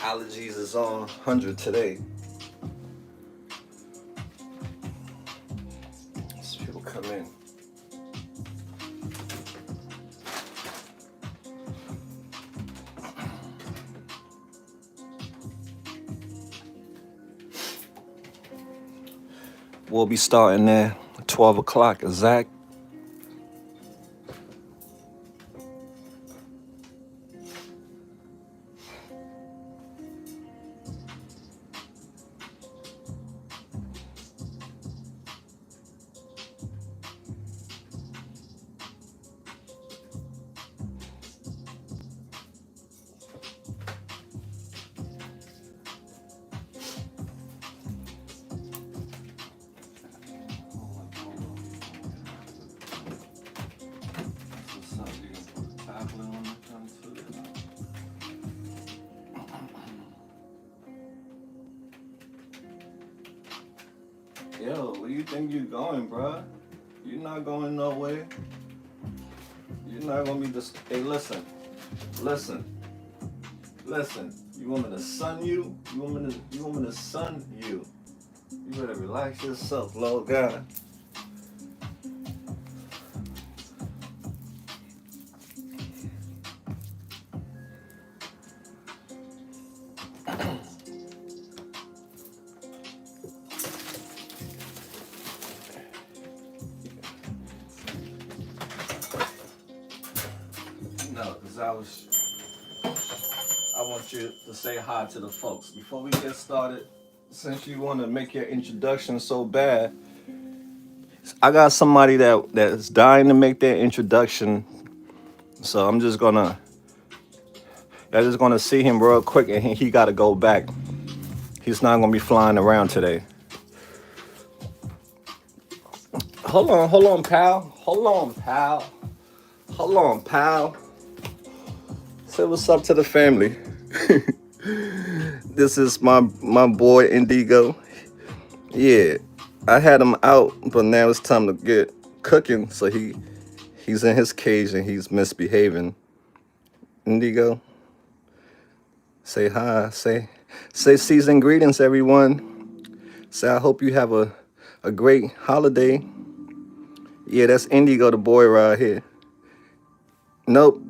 Allergies is on 100 today. As people come in. We'll be starting at 12 o'clock exact. Yo, where you think you going, bruh? You're not going nowhere. You're not gonna be just. Hey, listen. You want me to sun you? You want me to sun you? You better relax yourself, Lord God. No, because I want you to say hi to the folks. Before we get started, since you want to make your introduction so bad, I got somebody that's dying to make their introduction. So I'm just gonna see him real quick, and he got to go back. He's not gonna be flying around today. Hold on, pal. Say what's up to the family. This is my boy Indigo. Yeah, I had him out, but now it's time to get cooking. So he's in his cage and he's misbehaving. Indigo, say hi. Say seasoned greetings, everyone. Say I hope you have a great holiday. Yeah, that's Indigo, the boy right here. Nope.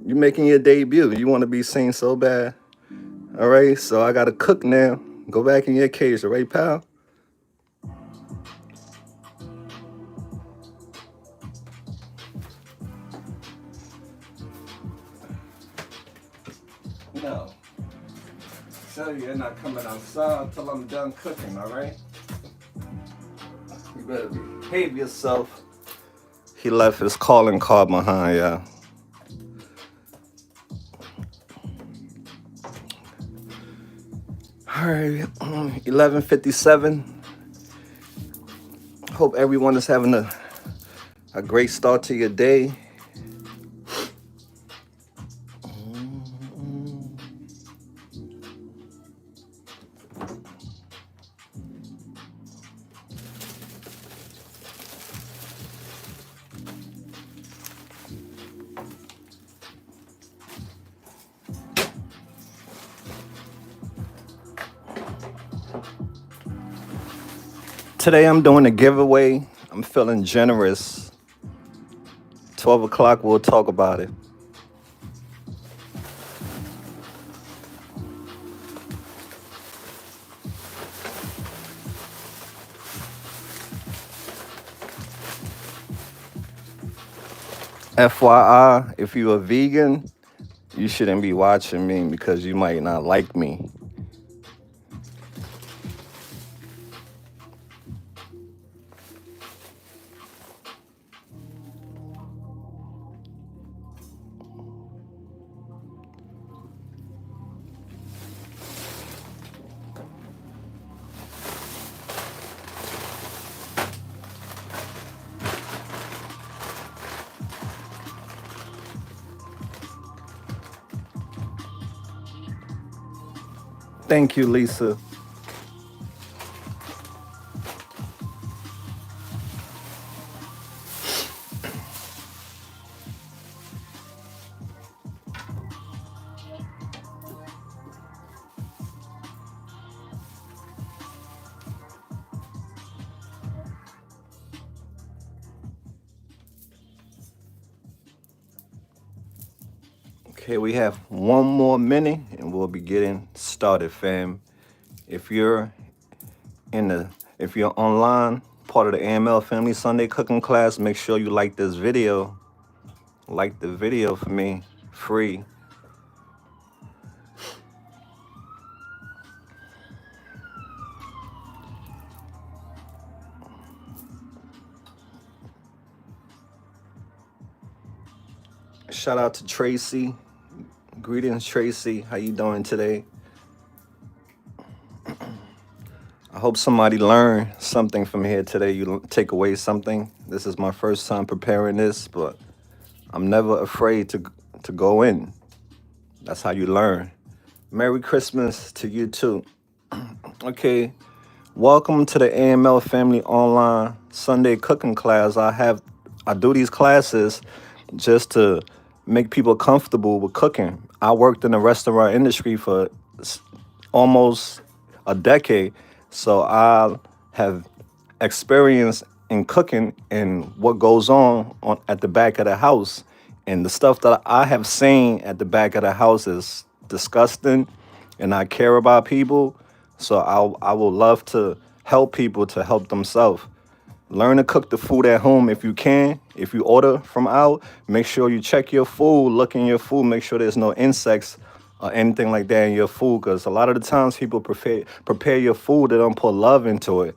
You're making your debut. You want to be seen so bad. All right, so I got to cook now. Go back in your cage, all right, pal? No. Tell you, you're not coming outside until I'm done cooking, all right? You better behave yourself. He left his calling card behind, y'all. All right, 11:57. Hope everyone is having a great start to your day. Today I'm doing a giveaway. I'm feeling generous. 12 o'clock, we'll talk about it. FYI, if you're a vegan, you shouldn't be watching me because you might not like me. Thank you, Lisa. Okay, we have one more minute and we'll be getting started, fam. If you're if you're online, part of the AML Family Sunday Cooking Class, make sure you like this video. Like the video for me, free. Shout out to Tracy. Greetings, Tracy. How you doing today? I hope somebody learned something from here today. You take away something. This is my first time preparing this, but I'm never afraid to go in. That's how you learn. Merry Christmas to you too. Okay, welcome to the AML Family Online Sunday Cooking Class. I do these classes just to make people comfortable with cooking. I worked in the restaurant industry for almost a decade, so I have experience in cooking and what goes on at the back of the house. And the stuff that I have seen at the back of the house is disgusting, and I care about people, so I will love to help people to help themselves. Learn to cook the food at home if you can. If you order from out, make sure you check your food, look in your food, make sure there's no insects or anything like that in your food, because a lot of the times people prepare your food, they don't put love into it.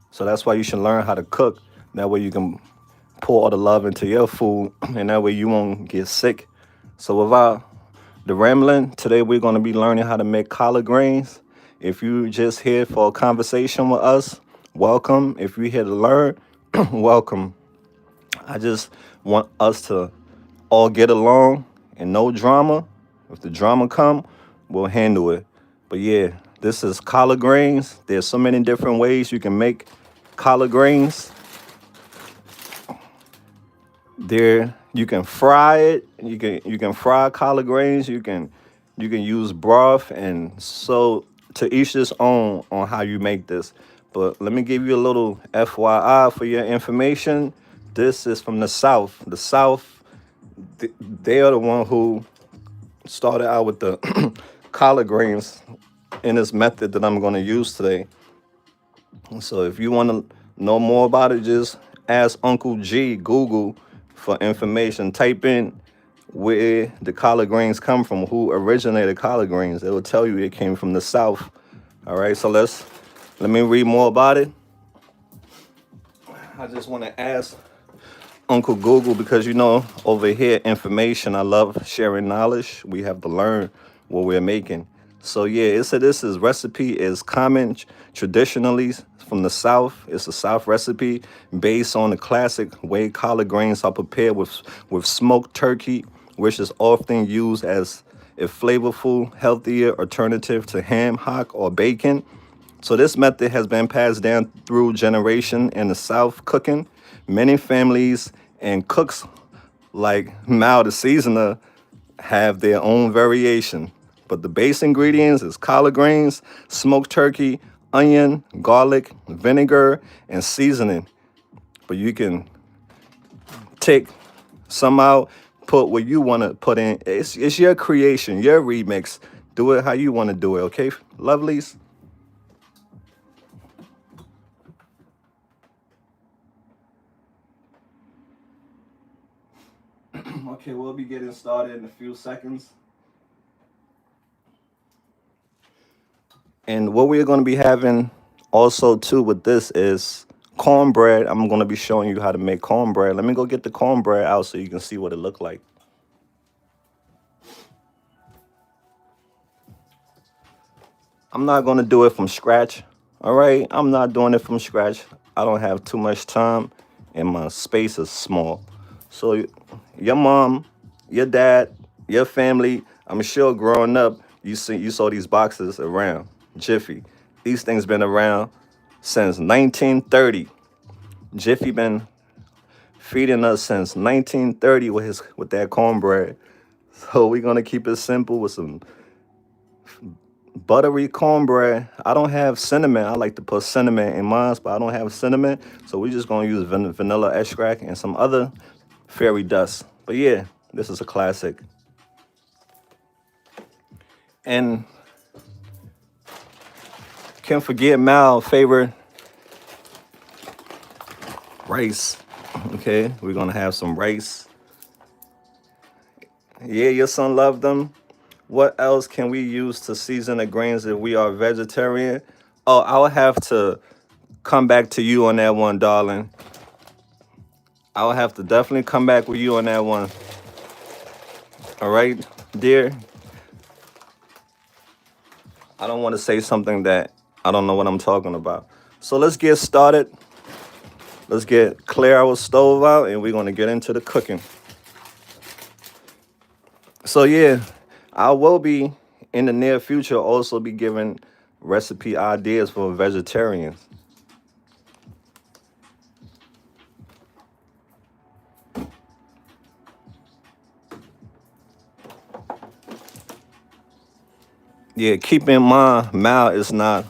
So that's why you should learn how to cook. That way you can pour all the love into your food, and that way you won't get sick. So without the rambling, today we're going to be learning how to make collard greens. If you just here for a conversation with us, welcome. If you're here to learn, welcome. I just want us to all get along and no drama. If the drama come, we'll handle it. But yeah, this is collard greens. There's so many different ways you can make collard greens. There, you can fry it. You can fry collard greens. You can use broth, and so to each his own on how you make this. But let me give you a little FYI for your information. This is from the South. The South, they are the one who started out with the collard greens in this method that I'm going to use today. So if you want to know more about it, just ask Uncle G, Google for information. Type in where the collard greens come from, who originated collard greens. It will tell you it came from the South. All right, so let me read more about it. I just want to ask Uncle Google, because over here, information, I love sharing knowledge. We have to learn what we're making. So yeah, it said this recipe is common traditionally from the South. It's a South recipe based on the classic way collard greens are prepared with smoked turkey, which is often used as a flavorful, healthier alternative to ham, hock, or bacon. So this method has been passed down through generation in the South cooking. Many families and cooks like Mal the seasoner have their own variation. But the base ingredients is collard greens, smoked turkey, onion, garlic, vinegar, and seasoning. But you can take some out, put what you want to put in. It's your creation, your remix. Do it how you want to do it, okay, lovelies? Okay, we'll be getting started in a few seconds. And what we're going to be having also too with this is cornbread. I'm going to be showing you how to make cornbread. Let me go get the cornbread out so you can see what it looked like. I'm not going to do it from scratch. All right, I'm not doing it from scratch. I don't have too much time and my space is small. So your mom, your dad, your family, I'm sure growing up, you saw these boxes around. Jiffy. These things been around since 1930. Jiffy been feeding us since 1930 with that cornbread. So we're gonna keep it simple with some buttery cornbread. I don't have cinnamon. I like to put cinnamon in mine, but I don't have cinnamon. So we're just gonna use vanilla extract and some other fairy dust. But yeah, this is a classic. And can't forget Mal's favorite rice. Okay, we're gonna have some rice. Yeah, your son loved them. What else can we use to season the grains if we are vegetarian? Oh, I'll have to come back to you on that one, darling. I'll have to definitely come back with you on that one. All right, dear. I don't want to say something that I don't know what I'm talking about. So let's get started. Let's clear our stove out and we're going to get into the cooking. So yeah, I will be in the near future also be giving recipe ideas for vegetarians. Yeah, keep in mind, Mal is not,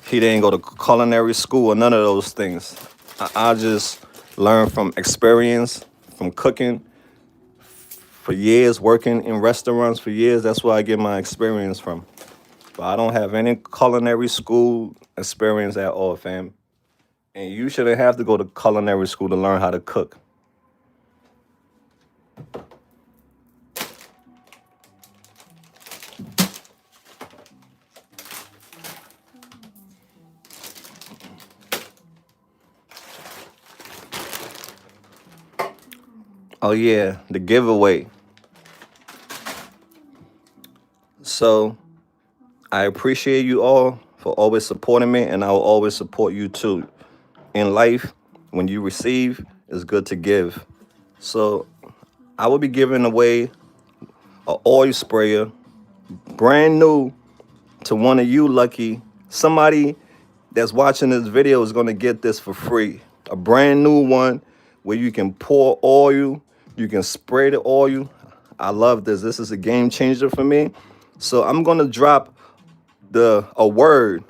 he didn't go to culinary school or none of those things. I just learned from experience, from cooking for years, working in restaurants for years. That's where I get my experience from. But I don't have any culinary school experience at all, fam. And you shouldn't have to go to culinary school to learn how to cook. Oh yeah, the giveaway. So I appreciate you all for always supporting me, and I will always support you too. In life, when you receive, it's good to give. So I will be giving away an oil sprayer, brand new, to one of you lucky. Somebody that's watching this video is going to get this for free. A brand new one where you can pour oil, you can spray the oil. I love this. This is a game changer for me. So I'm going to drop a word,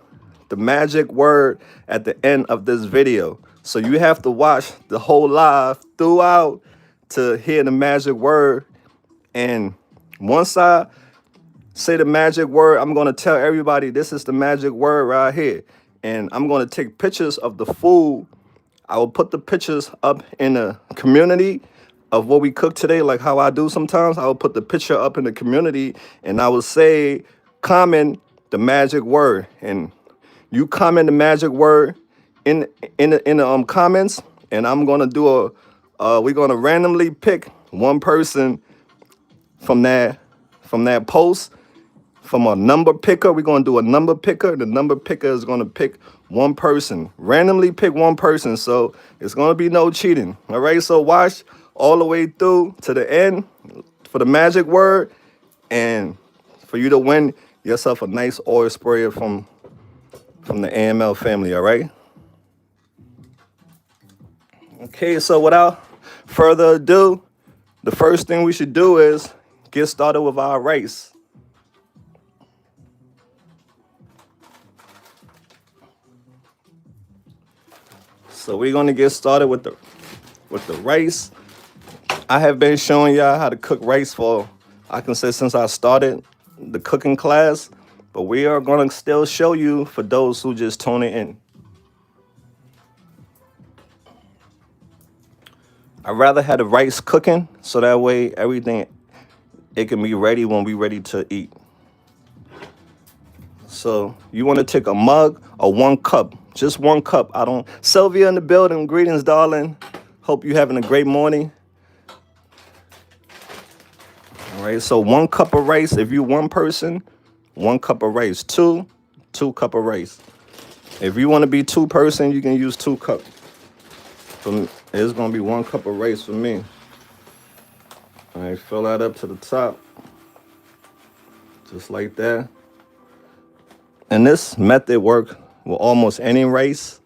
the magic word at the end of this video. So you have to watch the whole live throughout to hear the magic word. And once I say the magic word, I'm going to tell everybody this is the magic word right here. And I'm going to take pictures of the food. I will put the pictures up in the community of what we cook today, like how I do sometimes. I will put the picture up in the community and I will say, comment the magic word. And you comment the magic word in the comments, and I'm going to do we're going to randomly pick one person from that post. From a number picker, we're going to do a number picker. The number picker is going to pick one person, randomly pick one person. So it's going to be no cheating. All right. So watch all the way through to the end for the magic word and for you to win yourself a nice oil sprayer from the AML family. All right. Okay. So without further ado, the first thing we should do is get started with our rice. So we're gonna get started with the rice. I have been showing y'all how to cook rice for, I can say, since I started the cooking class, but we are gonna still show you for those who just tune in. I'd rather have the rice cooking so that way everything, it can be ready when we ready to eat. So you want to take a mug or 1 cup, just 1 cup. Sylvia in the building, greetings, darling. Hope you having a great morning. All right, so 1 cup of rice. If you one person, 1 cup of rice. Two cup of rice. If you want to be 2 person, you can use 2 cups. It's gonna be 1 cup of rice for me. All right, fill that up to the top, just like that. And this method works with almost any rice.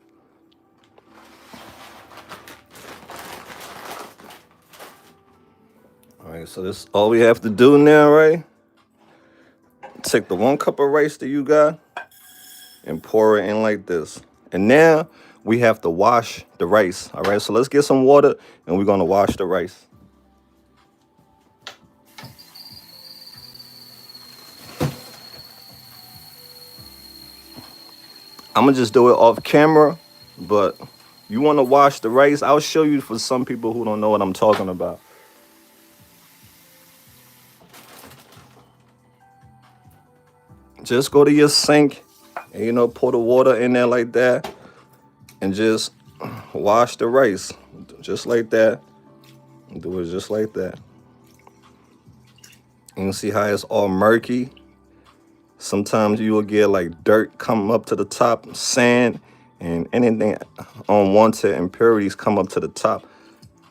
All right, so this all we have to do now, right? Take the 1 cup of rice that you got and pour it in like this. And now we have to wash the rice. All right, so let's get some water and we're gonna wash the rice. I'm gonna just do it off camera, but you want to wash the rice. I'll show you for some people who don't know what I'm talking about. Just go to your sink and pour the water in there like that and just wash the rice just like that. Do it just like that. You can see how it's all murky. Sometimes you will get like dirt come up to the top, sand, and anything unwanted impurities come up to the top.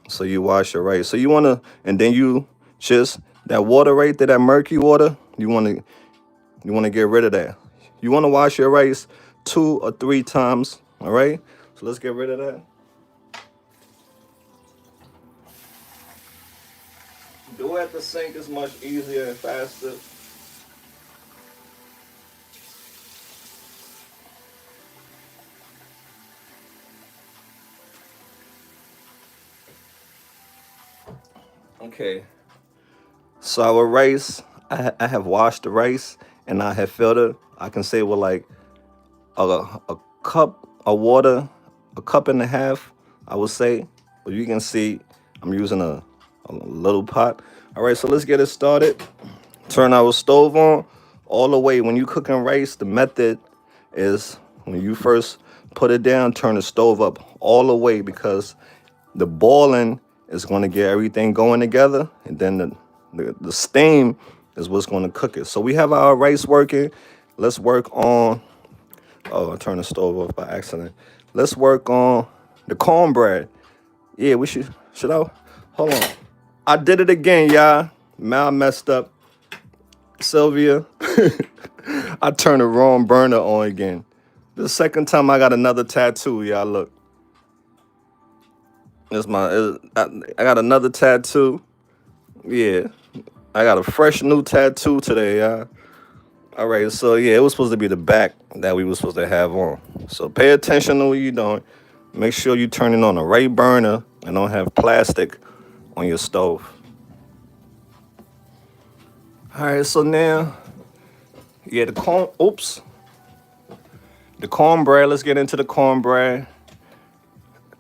So you wash your rice. So you want to, and then you just, that water right there, that murky water, you want to get rid of that. You want to wash your rice 2 or 3 times, all right? So let's get rid of that. Do it at the sink is much easier and faster. Okay, so our rice, I have washed the rice and I have filtered. I can say with like a cup of water, a cup and a half, I would say. But you can see I'm using a little pot. All right, so let's get it started. Turn our stove on all the way. When you cooking rice, the method is when you first put it down, turn the stove up all the way because the boiling is going to get everything going together, and then the steam is what's going to cook it. So we have our rice working. Let's work on, oh, I turned the stove off by accident. Let's work on the cornbread. Yeah, should I, hold on. I did it again, y'all. Mal messed up. Sylvia, I turned the wrong burner on again. The second time I got another tattoo, y'all, look. I got another tattoo. Yeah, I got a fresh new tattoo today, y'all. All right, so yeah, it was supposed to be the back that we were supposed to have on. So pay attention to what you're doing. Make sure you're turning on the right burner and don't have plastic on your stove. All right, so now, yeah, the cornbread, let's get into the cornbread.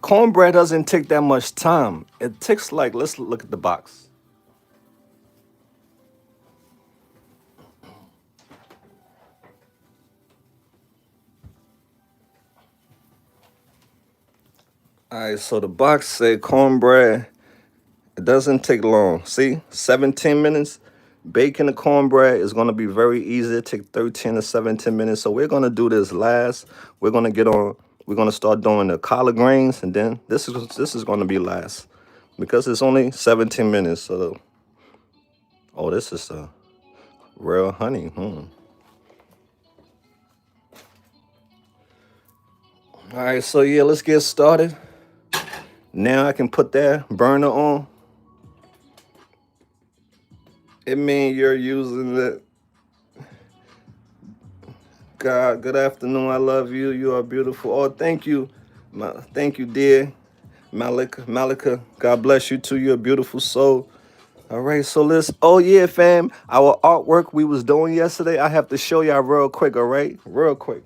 Cornbread doesn't take that much time. It takes like, let's look at the box. All right, so the box say cornbread. It doesn't take long. See, 17 minutes. Baking the cornbread is going to be very easy. It take 13 to 17 minutes. So we're going to do this last. We're going to start doing the collard greens, and then this is going to be last because it's only 17 minutes. So, oh, this is real honey. All right, so yeah, let's get started. Now I can put that burner on. It means you're using it. God, good afternoon. I love you. You are beautiful. Oh, thank you. Thank you, dear. Malika. God bless you too. You're a beautiful soul. All right, so oh yeah, fam. Our artwork we was doing yesterday, I have to show y'all real quick, all right? Real quick.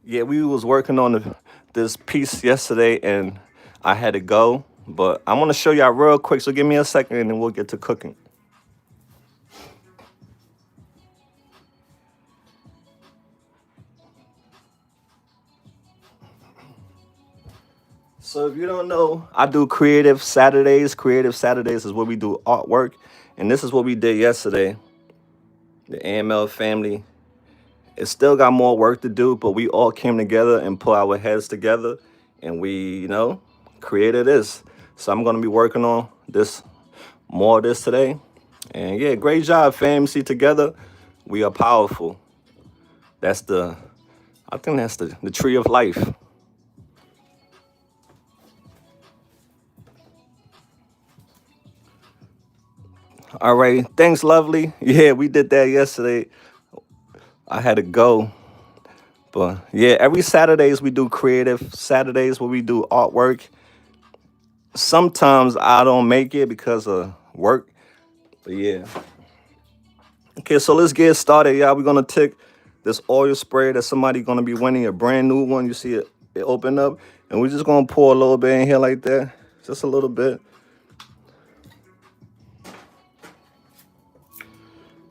Yeah, we was working on this piece yesterday and I had to go. But I want to show y'all real quick, so give me a second and then we'll get to cooking. So if you don't know, I do creative Saturdays. Creative Saturdays is where we do artwork. And this is what we did yesterday. The AML family. It still got more work to do, but we all came together and put our heads together. And we, created this. So I'm going to be working on more of this today. And yeah, great job, fam. See, together, we are powerful. I think that's the tree of life. All right, thanks, lovely. Yeah, we did that yesterday. I had to go. But yeah, every Saturdays we do creative Saturdays where we do artwork. Sometimes I don't make it because of work. But yeah. Okay, so let's get started, y'all. We're gonna take this oil spray that somebody gonna be winning, a brand new one. You see it open up, and we're just gonna pour a little bit in here like that, just a little bit.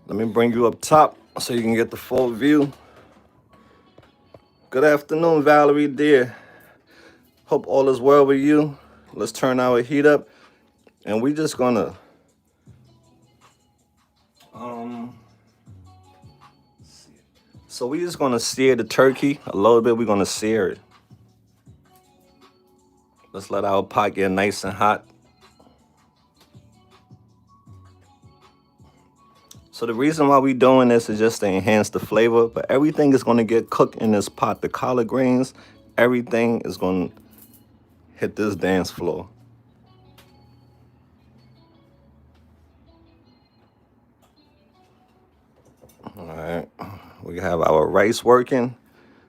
Let me bring you up top so you can get the full view. Good afternoon, Valerie, dear. Hope all is well with you. Let's turn our heat up, and we just gonna so we just gonna sear the turkey a little bit. We're gonna sear it. Let's let our pot get nice and hot. So the reason why we doing this is just to enhance the flavor, but everything is gonna get cooked in this pot. The collard greens, everything is gonna hit this dance floor. All right, we have our rice working.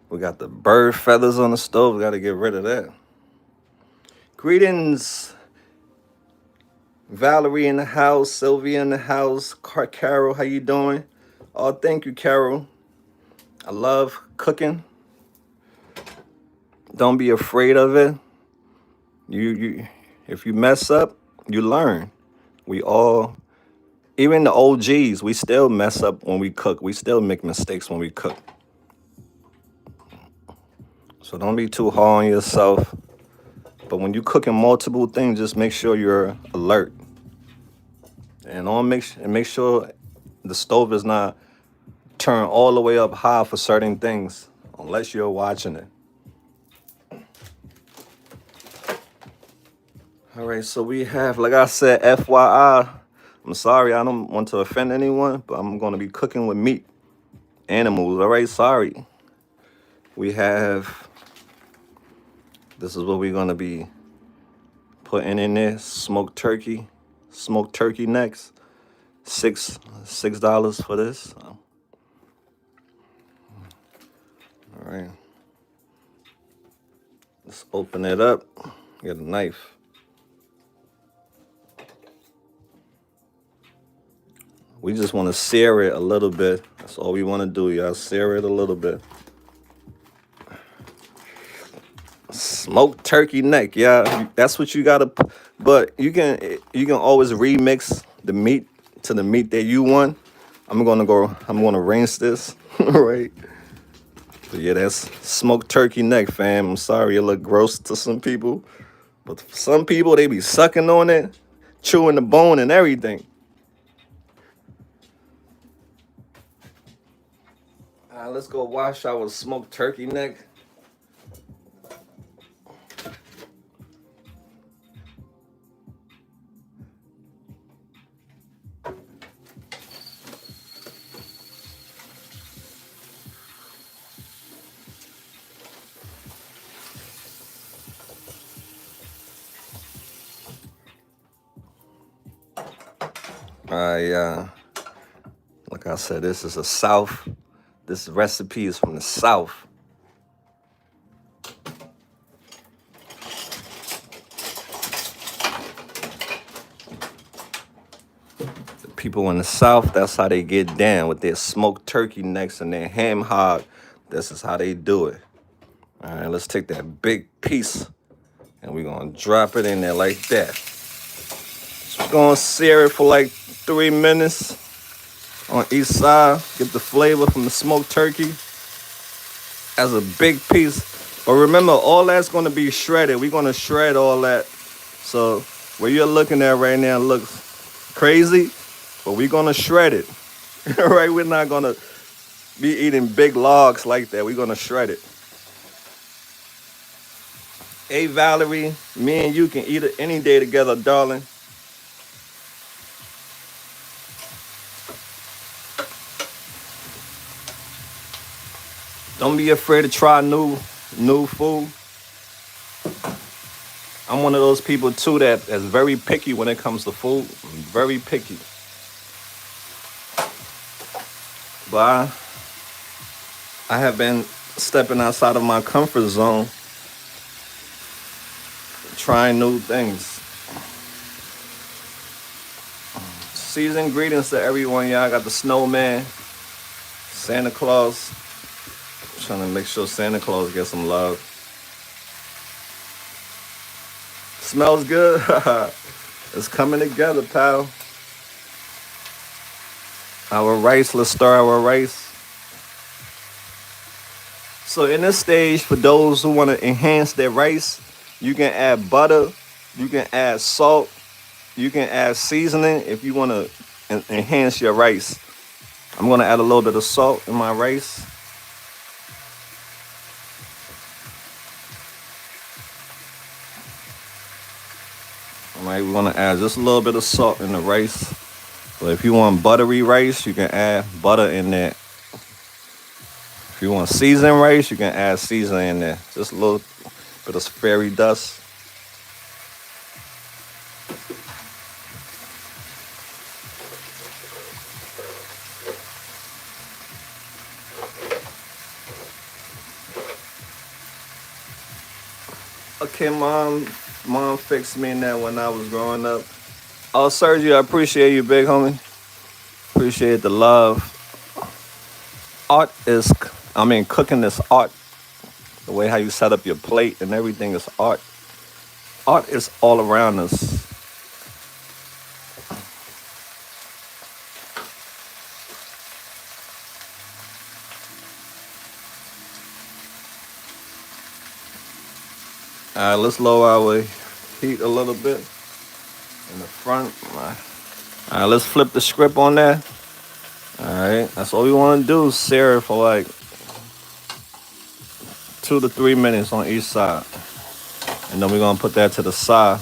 We got the bird feathers on the stove. We got to get rid of that. Greetings, Valerie in the house, Sylvia in the house, Carol, how you doing? Oh, thank you, Carol. I love cooking. Don't be afraid of it. If you mess up, you learn. We all, even the OGs, we still mess up when we cook. We still make mistakes when we cook. So don't be too hard on yourself. But when you're cooking multiple things, just make sure you're alert. And make sure the stove is not turned all the way up high for certain things, unless you're watching it. All right, so we have, like I said, FYI, I'm sorry, I don't want to offend anyone, but I'm going to be cooking with meat, animals, all right? Sorry. We have, this is what we're going to be putting in there, smoked turkey necks, $6 for this. All right. Let's open it up, get a knife. We just want to sear it a little bit. That's all we want to do, y'all. Sear it a little bit. Smoked turkey neck, yeah. That's what you gotta. But you can always remix the meat to the meat that you want. I'm gonna rinse this, right? But yeah, that's smoked turkey neck, fam. I'm sorry it look gross to some people, but for some people they be sucking on it, chewing the bone and everything. Let's go wash our smoked turkey neck. Like I said, this is this recipe is from the South. The people in the South, that's how they get down with their smoked turkey necks and their ham hog. This is how they do it. All right, let's take that big piece and we're gonna drop it in there like that. So we're gonna sear it for like 3 minutes on each side. Get the flavor from the smoked turkey as a big piece. But remember, all that's gonna be shredded. We're gonna shred all that. So what you're looking at right now looks crazy, but we're gonna shred it. All right, we're not gonna be eating big logs like that. We're gonna shred it. Hey, Valerie, me and you can eat it any day together, darling. Don't be afraid to try new food. I'm one of those people too that's very picky when it comes to food. I'm very picky. But I have been stepping outside of my comfort zone, trying new things. Season greetings to everyone, y'all. I got the snowman, Santa Claus. Trying to make sure Santa Claus gets some love. Smells good. It's coming together, pal. Our rice, let's stir our rice. So in this stage, for those who want to enhance their rice, you can add butter, you can add salt, you can add seasoning if you want to enhance your rice. I'm going to add a little bit of salt in my rice. All right, we're going to add just a little bit of salt in the rice. So if you want buttery rice, you can add butter in there. If you want seasoned rice, you can add seasoning in there. Just a little bit of fairy dust. Okay, mom fixed me in that when I was growing up. Oh, Sergio, I appreciate you, big homie. Appreciate the love. Cooking is art. The way how you set up your plate and everything is art. Art is all around us. All right, let's lower our heat a little bit in the front. All right, let's flip the script on that. All right, that's all we want to do. Sear it for like 2 to 3 minutes on each side. And then we're going to put that to the side.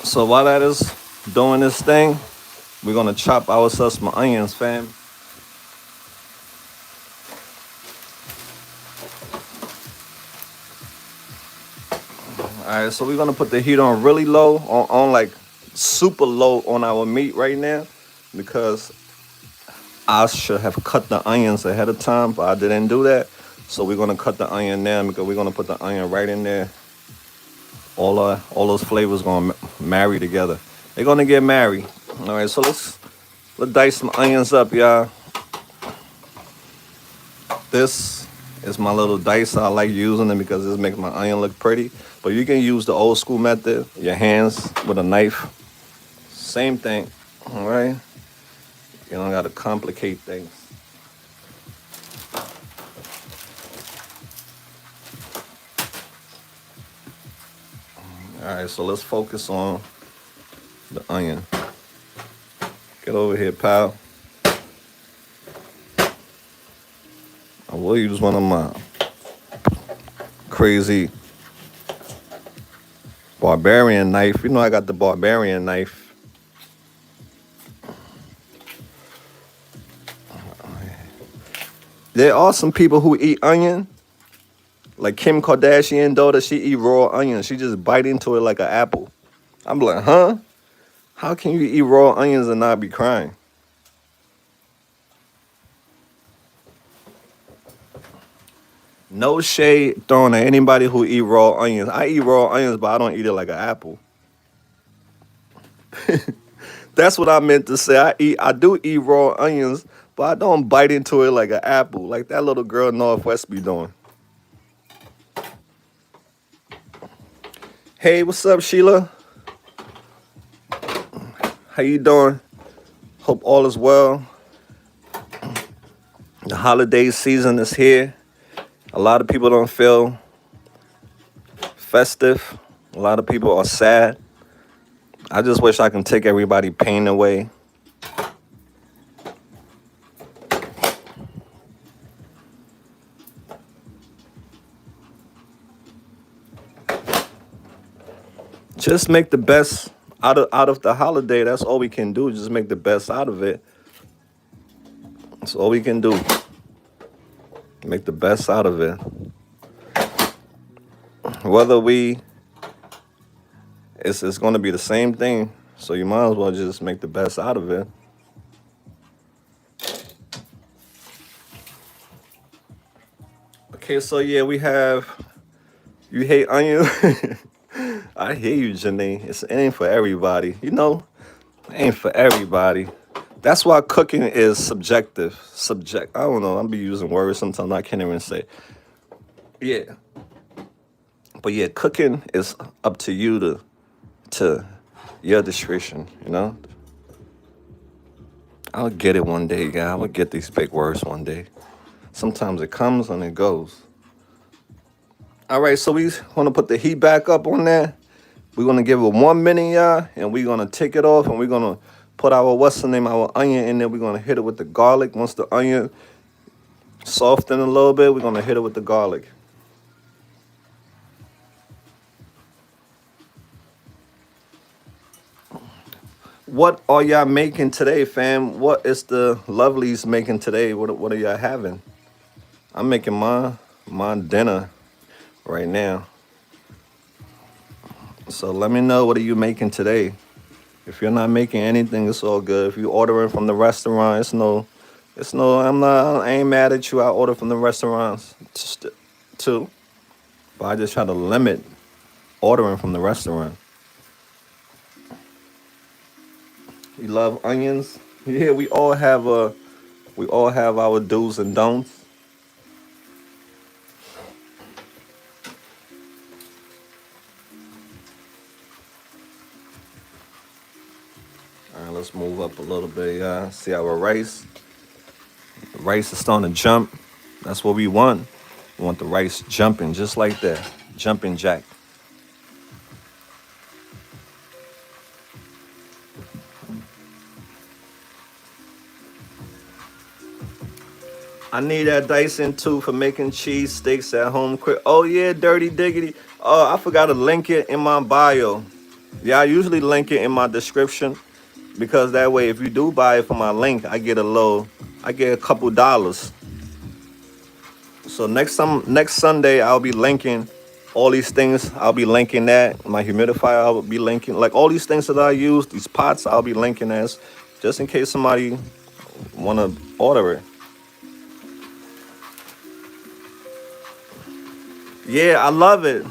So while that is doing this thing, we're going to chop ourselves some onions, fam. All right, so we're going to put the heat on really low, on like super low on our meat right now, because I should have cut the onions ahead of time, but I didn't do that. So we're going to cut the onion now because we're going to put the onion right in there. All those flavors going to marry together. They're going to get married. All right, so let's dice some onions up, y'all. This is my little dicer. I like using them because this makes my onion look pretty. But you can use the old school method, your hands with a knife. Same thing, all right? You don't got to complicate things. All right, so let's focus on the onion. Get over here, pal. I will use one of my crazy barbarian knife. You know I got the barbarian knife. There are some people who eat onion. Like Kim Kardashian daughter, she eat raw onions. She just bite into it like an apple. I'm like, huh? How can you eat raw onions and not be crying? No shade thrown at anybody who eat raw onions. I eat raw onions, but I don't eat it like an apple. That's what I meant to say. I do eat raw onions, but I don't bite into it like an apple, like that little girl Northwest be doing. Hey, what's up, Sheila? How you doing? Hope all is well. The holiday season is here. A lot of people don't feel festive. A lot of people are sad. I just wish I can take everybody's pain away. Just make the best out of the holiday. That's all we can do. Just make the best out of it. That's all we can do. Make the best out of it. Whether it's going to be the same thing. So you might as well just make the best out of it. Okay, so yeah, we have, you hate onion? I hear you, Janae. It ain't for everybody. You know, it ain't for everybody. That's why cooking is subjective. I don't know. I'm be using words sometimes I can't even say. Yeah. But yeah, cooking is up to you to your discretion, you know? I'll get it one day, guy. I'll get these big words one day. Sometimes it comes and it goes. All right, so we want to put the heat back up on there. We're going to give it 1 minute, y'all, and we're going to take it off, and we're going to put our, what's the name, our onion in there. We're going to hit it with the garlic. Once the onion soften a little bit, we're going to hit it with the garlic. What are y'all making today, fam? What is the lovelies making today? What are y'all having? I'm making my dinner right now. So let me know, what are you making today? If you're not making anything, it's all good. If you ordering from the restaurant, I ain't mad at you. I order from the restaurants too. But I just try to limit ordering from the restaurant. You love onions? Yeah, we all have our do's and don'ts. All right, let's move up a little bit, y'all. See our rice. The rice is starting to jump. That's what we want. We want the rice jumping just like that. Jumping jack. I need that Dyson too for making cheese steaks at home quick. Oh yeah, dirty diggity. Oh, I forgot to link it in my bio. Yeah, I usually link it in my description because that way if you do buy it from my link, I get a couple dollars. So next Sunday I'll be linking all these things. I'll be linking that. My humidifier I'll be linking. Like all these things that I use, these pots I'll be linking as just in case somebody wanna order it. Yeah, I love it.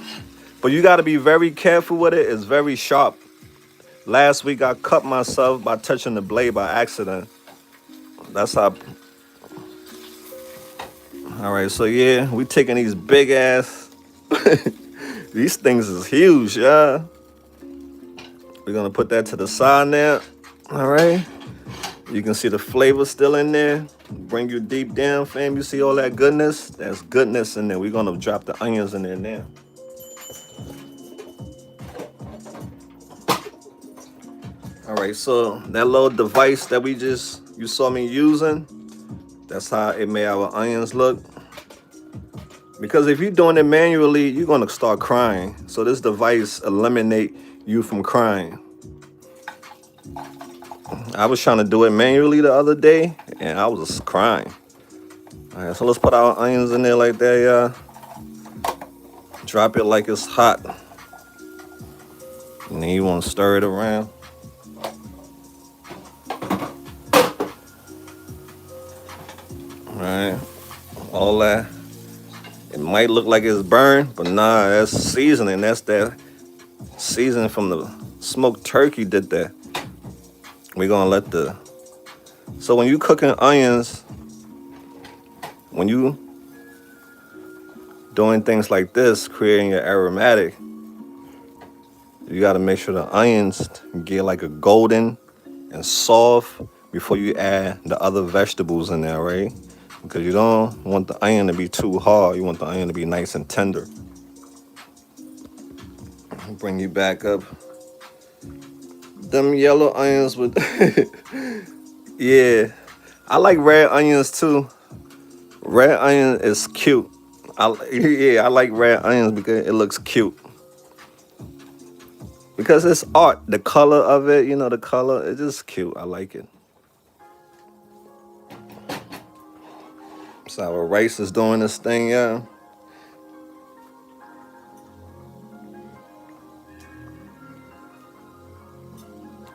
But you gotta be very careful with it. It's very sharp. Last week I cut myself by touching the blade by accident. That's how. All right, so yeah, we taking these big ass. These things is huge, yeah. We're gonna put that to the side now. All right. You can see the flavor still in there. Bring you deep down, fam. You see all that goodness? That's goodness in there. We're gonna drop the onions in there now. All right, so that little device that you saw me using, that's how it made our onions look. Because if you're doing it manually, you're gonna start crying. So this device eliminate you from crying. I was trying to do it manually the other day, and I was just crying. All right, so let's put our onions in there like that, y'all. Drop it like it's hot. And then you wanna stir it around. Alright, all that. It might look like it's burned, but nah, that's seasoning. That's that seasoning from the smoked turkey did that. We're gonna so when you cooking onions, when you doing things like this, creating your aromatic, you gotta make sure the onions get like a golden and soft before you add the other vegetables in there, right? Because you don't want the onion to be too hard. You want the onion to be nice and tender. Bring you back up. Them yellow onions with... Yeah. I like red onions too. Red onion is cute. I like red onions because it looks cute. Because it's art. The color of it, the color, it's just cute. I like it. So our rice is doing this thing, yeah.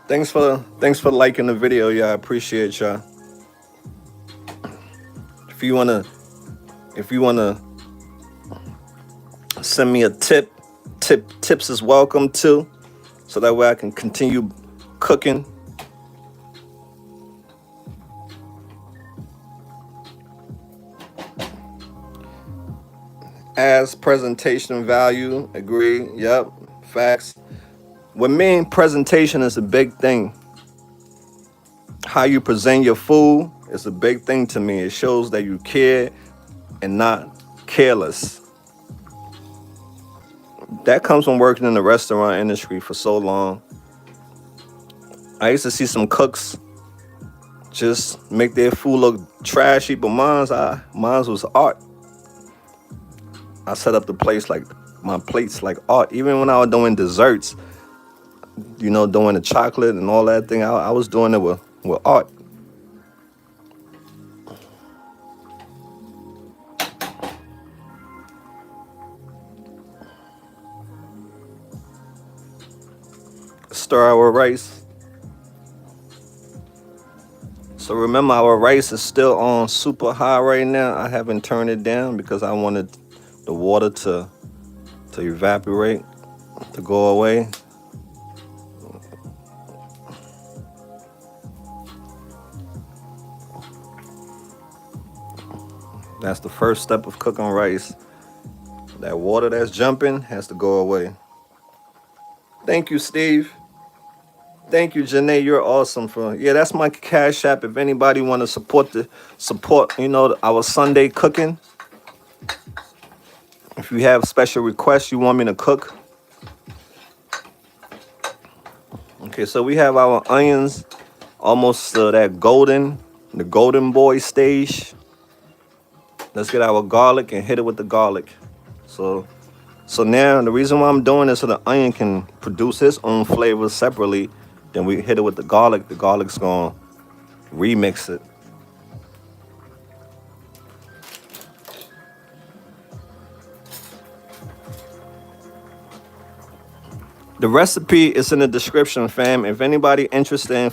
Thanks for liking the video, y'all. I appreciate y'all. If you wanna send me a tip. Tips is welcome too, so that way I can continue cooking. As presentation value, agree. Yep, facts. With me, presentation is a big thing. How you present your food is a big thing to me. It shows that you care and not careless. That comes from working in the restaurant industry for so long. I used to see some cooks just make their food look trashy, but mine's was art. I set up the place like my plates like art. Even when I was doing desserts, doing the chocolate and all that thing, I was doing it with art. Stir our rice. So remember, our rice is still on super high right now. I haven't turned it down because I wanted the water to evaporate, to go away. That's the first step of cooking rice. That water that's jumping has to go away. Thank you, Steve. Thank you, Janae. You're awesome. That's my Cash App. If anybody want to support, our Sunday cooking. If you have special requests you want me to cook. Okay, so we have our onions almost the golden boy stage. Let's get our garlic and hit it with the garlic. So now the reason why I'm doing this so the onion can produce its own flavor separately. Then we hit it with the garlic. The garlic's gonna remix it. The recipe is in the description, fam. If anybody interested in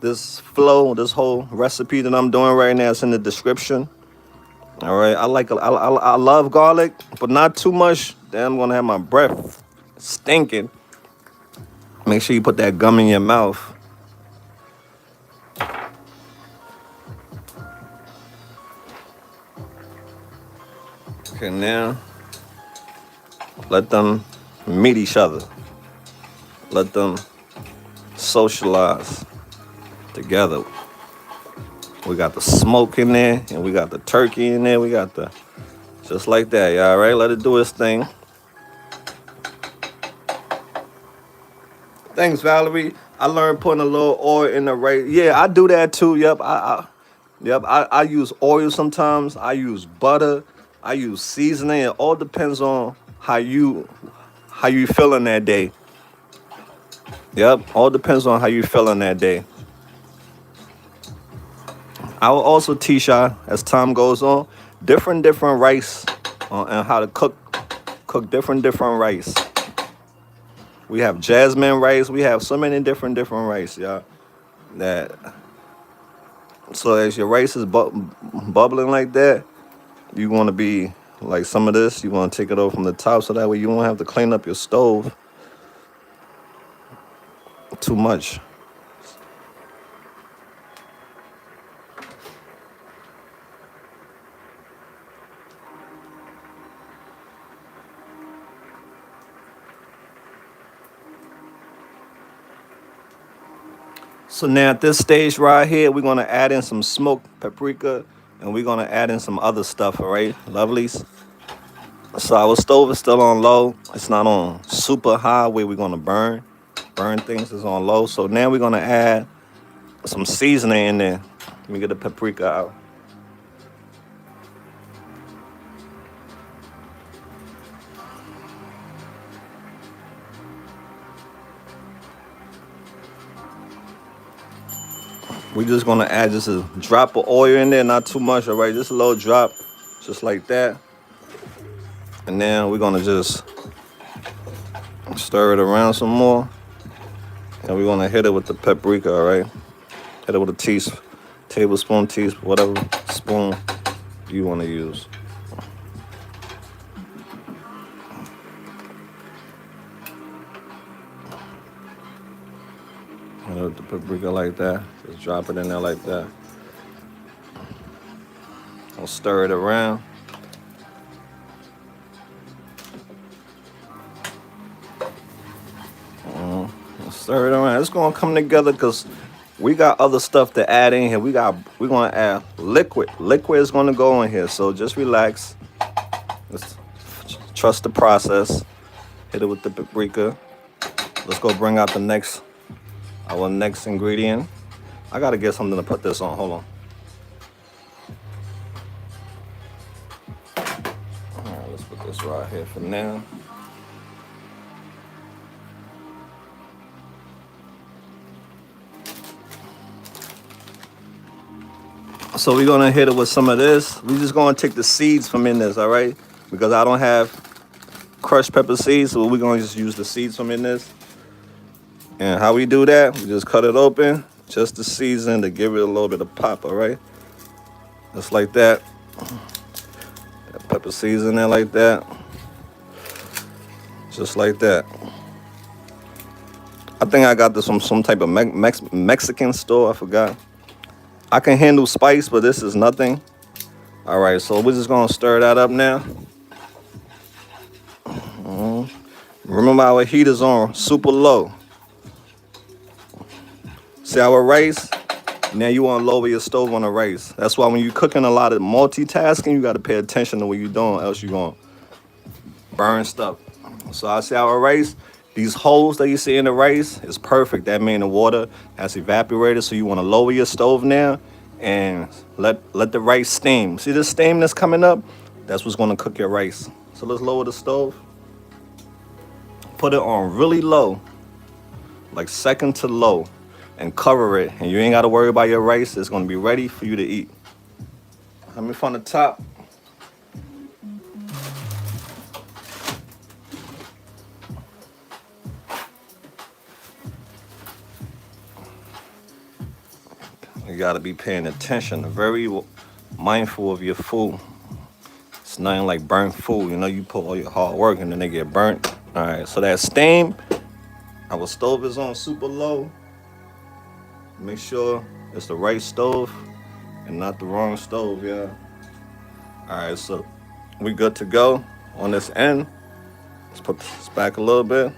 this flow, this whole recipe that I'm doing right now, it's in the description. All right, I love garlic, but not too much. Then I'm gonna have my breath stinking. Make sure you put that gum in your mouth. Okay, now let them meet each other. Let them socialize together. We got the smoke in there, and we got the turkey in there. We got just like that, y'all. Right? Let it do its thing. Thanks, Valerie. I learned putting a little oil in the right. Yeah, I do that too. Yep. I use oil sometimes. I use butter. I use seasoning. It all depends on how you feeling that day. Yep. All depends on how you feeling that day. I will also teach y'all as time goes on different rice and how to cook different rice. We have jasmine rice. We have so many different rice, y'all. So as your rice is bubbling like that, you want to be like some of this. You want to take it over from the top so that way you won't have to clean up your stove too much. So now at this stage right here, we're gonna add in some smoked paprika and we're gonna add in some other stuff, all right, lovelies? So our stove is still on low. It's not on super high where we're gonna burn things. It's on low. So now we're gonna add some seasoning in there. Let me get the paprika out. We're just gonna add just a drop of oil in there, not too much, all right? Just a little drop, just like that. And then we're gonna just stir it around some more. And we're gonna hit it with the paprika, all right? Hit it with a tablespoon, teaspoon, whatever spoon you wanna use. With the paprika like that. Just drop it in there like that. I'll stir it around. Stir it around. It's gonna come together because we got other stuff to add in here. We're gonna add liquid. Liquid is gonna go in here. So just relax. Let's trust the process. Hit it with the paprika. Let's go bring out our next ingredient. I gotta get something to put this on. Hold on. All right, let's put this right here for now. So we're gonna hit it with some of this. We're just gonna take the seeds from in this, all right? Because I don't have crushed pepper seeds, so we're gonna just use the seeds from in this. And how we do that, we just cut it open, just the season to give it a little bit of pop, all right? Just like that. That pepper seeds in there like that. Just like that. I think I got this from some type of Mexican store, I forgot. I can handle spice, but this is nothing. All right, so we're just gonna stir that up now. Remember our heat is on super low. See our rice? Now you wanna lower your stove on the rice. That's why when you're cooking a lot of multitasking, you gotta pay attention to what you're doing, else you're gonna burn stuff. So I see our rice. These holes that you see in the rice is perfect. That means the water has evaporated. So you want to lower your stove now and let the rice steam. See this steam that's coming up? That's what's going to cook your rice. So let's lower the stove. Put it on really low, like second to low, and cover it. And you ain't got to worry about your rice. It's going to be ready for you to eat. Let me from the top. You gotta be paying attention, very mindful of your food. It's nothing like burnt food. You know, you put all your hard work and then they get burnt. All right, so that steam, our stove is on super low. Make sure it's the right stove and not the wrong stove, yeah. All right, so we good to go on this end. Let's put this back a little bit.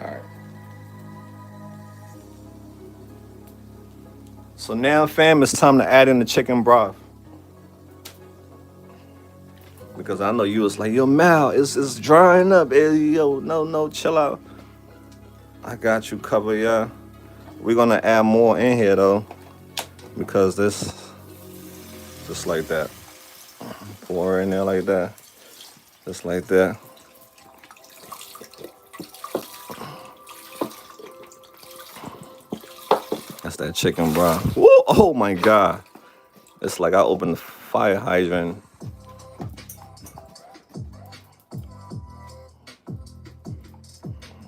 All right. So now, fam, it's time to add in the chicken broth. Because I know you was like, yo, Mal, it's drying up. Hey, yo, no, chill out. I got you covered, yeah. We're gonna add more in here though. Because this, just like that. Pour in there like that. Just like that. That's that chicken broth. Woo! Oh my God. It's like I opened the fire hydrant.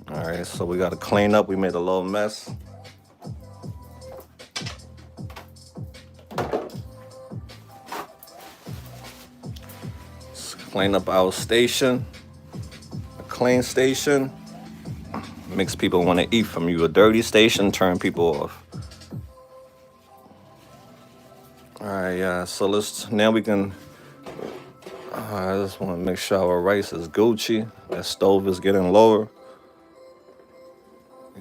All right, so we gotta clean up. We made a little mess. Let's clean up our station. A clean station makes people want to eat from you. A dirty station turn people off. All right, yeah, so now we can, I just want to make sure our rice is Gucci. That stove is getting lower.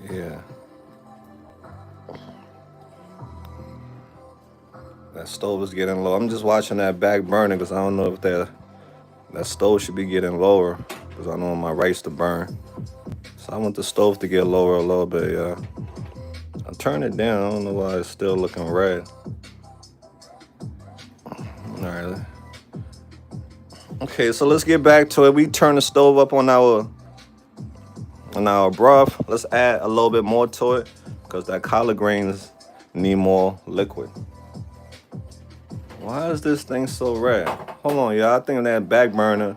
Yeah. That stove is getting low. I'm just watching that back burning because I don't know if that stove should be getting lower because I don't want my rice to burn. So I want the stove to get lower a little bit, yeah. I turned it down. I don't know why it's still looking red. All right. Okay, so let's get back to it. We turn the stove up on our broth. Let's add a little bit more to it because that collard greens need more liquid. Why is this thing so red? Hold on, y'all. I think that back burner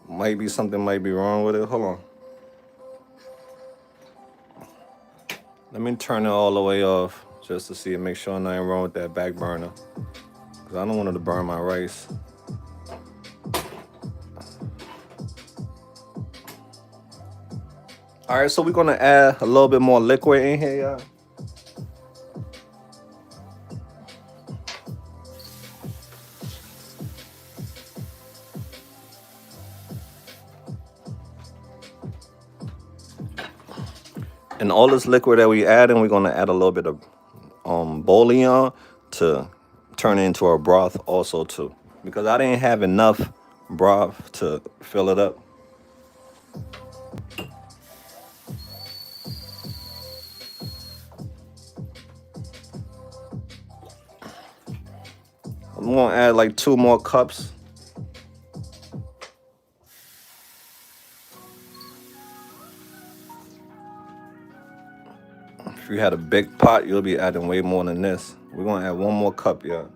might be wrong with it. Hold on. Let me turn it all the way off just to see and make sure nothing wrong with that back burner. Because I don't want it to burn my rice. All right, so we're gonna add a little bit more liquid in here, y'all. And all this liquid that we add in, we're gonna add a little bit of bouillon to turn it into a broth also too, because I didn't have enough broth to fill it up. I'm gonna add like 2 more cups. If you had a big pot, you'll be adding way more than this. We're gonna add 1 more cup, y'all.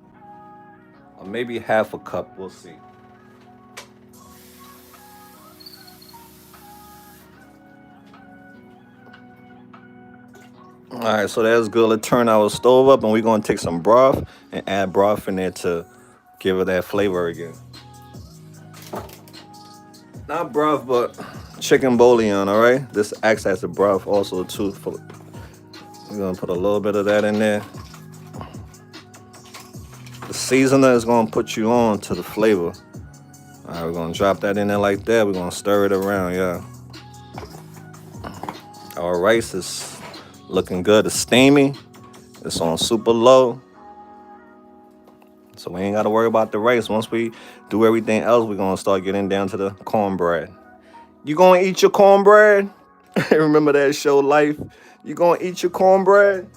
Or maybe half a cup, we'll see. All right, so that's good. Let's turn our stove up and we're gonna take some broth and add broth in there to give it that flavor again. Not broth, but chicken bouillon, all right? This acts as a broth also too. We're gonna put a little bit of that in there. The seasoner is gonna put you on to the flavor. All right, we're gonna drop that in there like that. We're gonna stir it around, yeah. Our rice is looking good. It's steamy. It's on super low. So we ain't gotta worry about the rice. Once we do everything else, we're gonna start getting down to the cornbread. You gonna eat your cornbread? Remember that show, Life? You gonna eat your cornbread?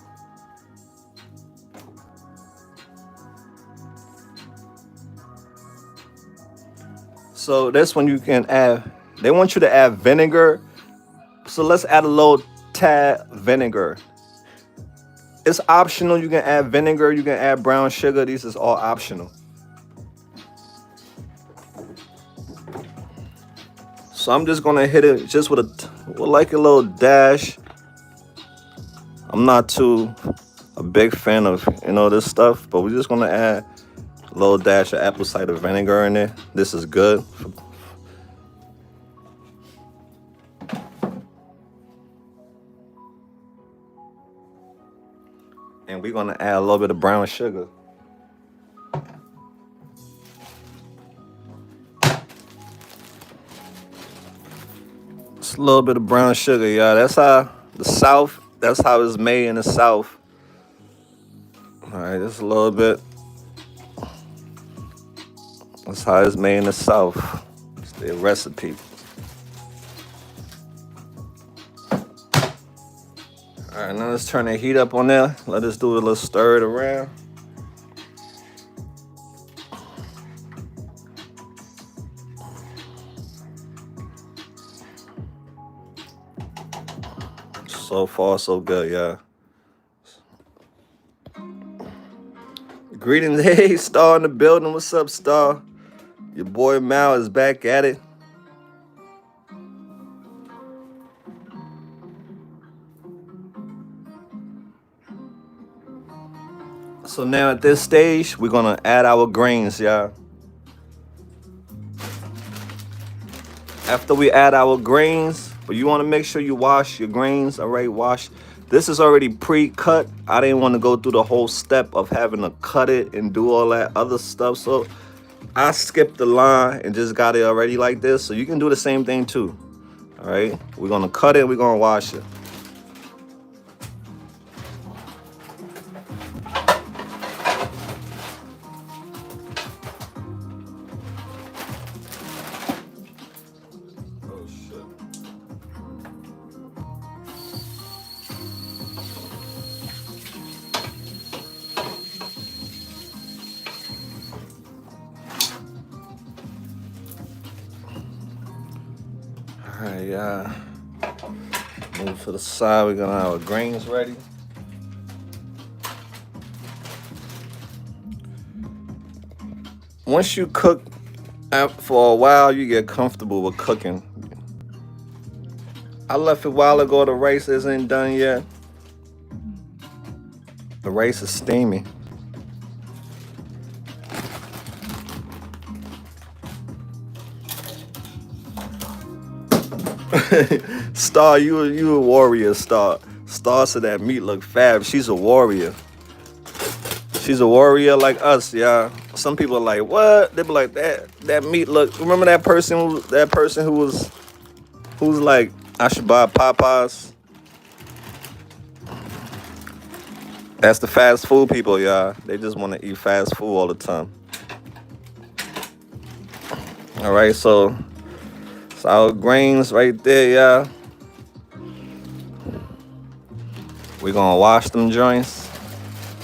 So this one you can add, they want you to add vinegar. So let's add a little tad vinegar. It's optional. You can add vinegar, you can add brown sugar. These is all optional. So I'm just gonna hit it just with like a little dash. I'm not too a big fan of this stuff, but we're just gonna add a little dash of apple cider vinegar in there. This is good. And we're gonna add a little bit of brown sugar. Just a little bit of brown sugar, y'all. That's how the South, that's how it's made in the South. All right, just a little bit. That's how it's made in the South. It's their recipe. All right, now let's turn the heat up on there. Let us do a little stir it around. So far, so good, y'all. Greetings, hey, Star in the building. What's up, Star? Your boy Mal is back at it. So now at this stage, we're gonna add our grains, y'all. After we add our grains, but you wanna make sure you wash your grains, all right, wash. This is already pre-cut. I didn't wanna go through the whole step of having to cut it and do all that other stuff. So I skipped the line and just got it already like this. So you can do the same thing too, all right? We're gonna cut it, we're gonna wash it. All right, yeah. Move to the side. We're gonna have our grains ready. Once you cook for a while, you get comfortable with cooking. I left it a while ago. The rice isn't done yet. The rice is steamy. Star, you a warrior, Star. Star said that meat look fab. She's a warrior. She's a warrior like us, y'all. Some people are like, what? They be like, that meat look. Remember that person who was like, I should buy Popeyes. That's the fast food people, y'all. They just want to eat fast food all the time. All right, so it's our grains right there, y'all. We're gonna wash them joints,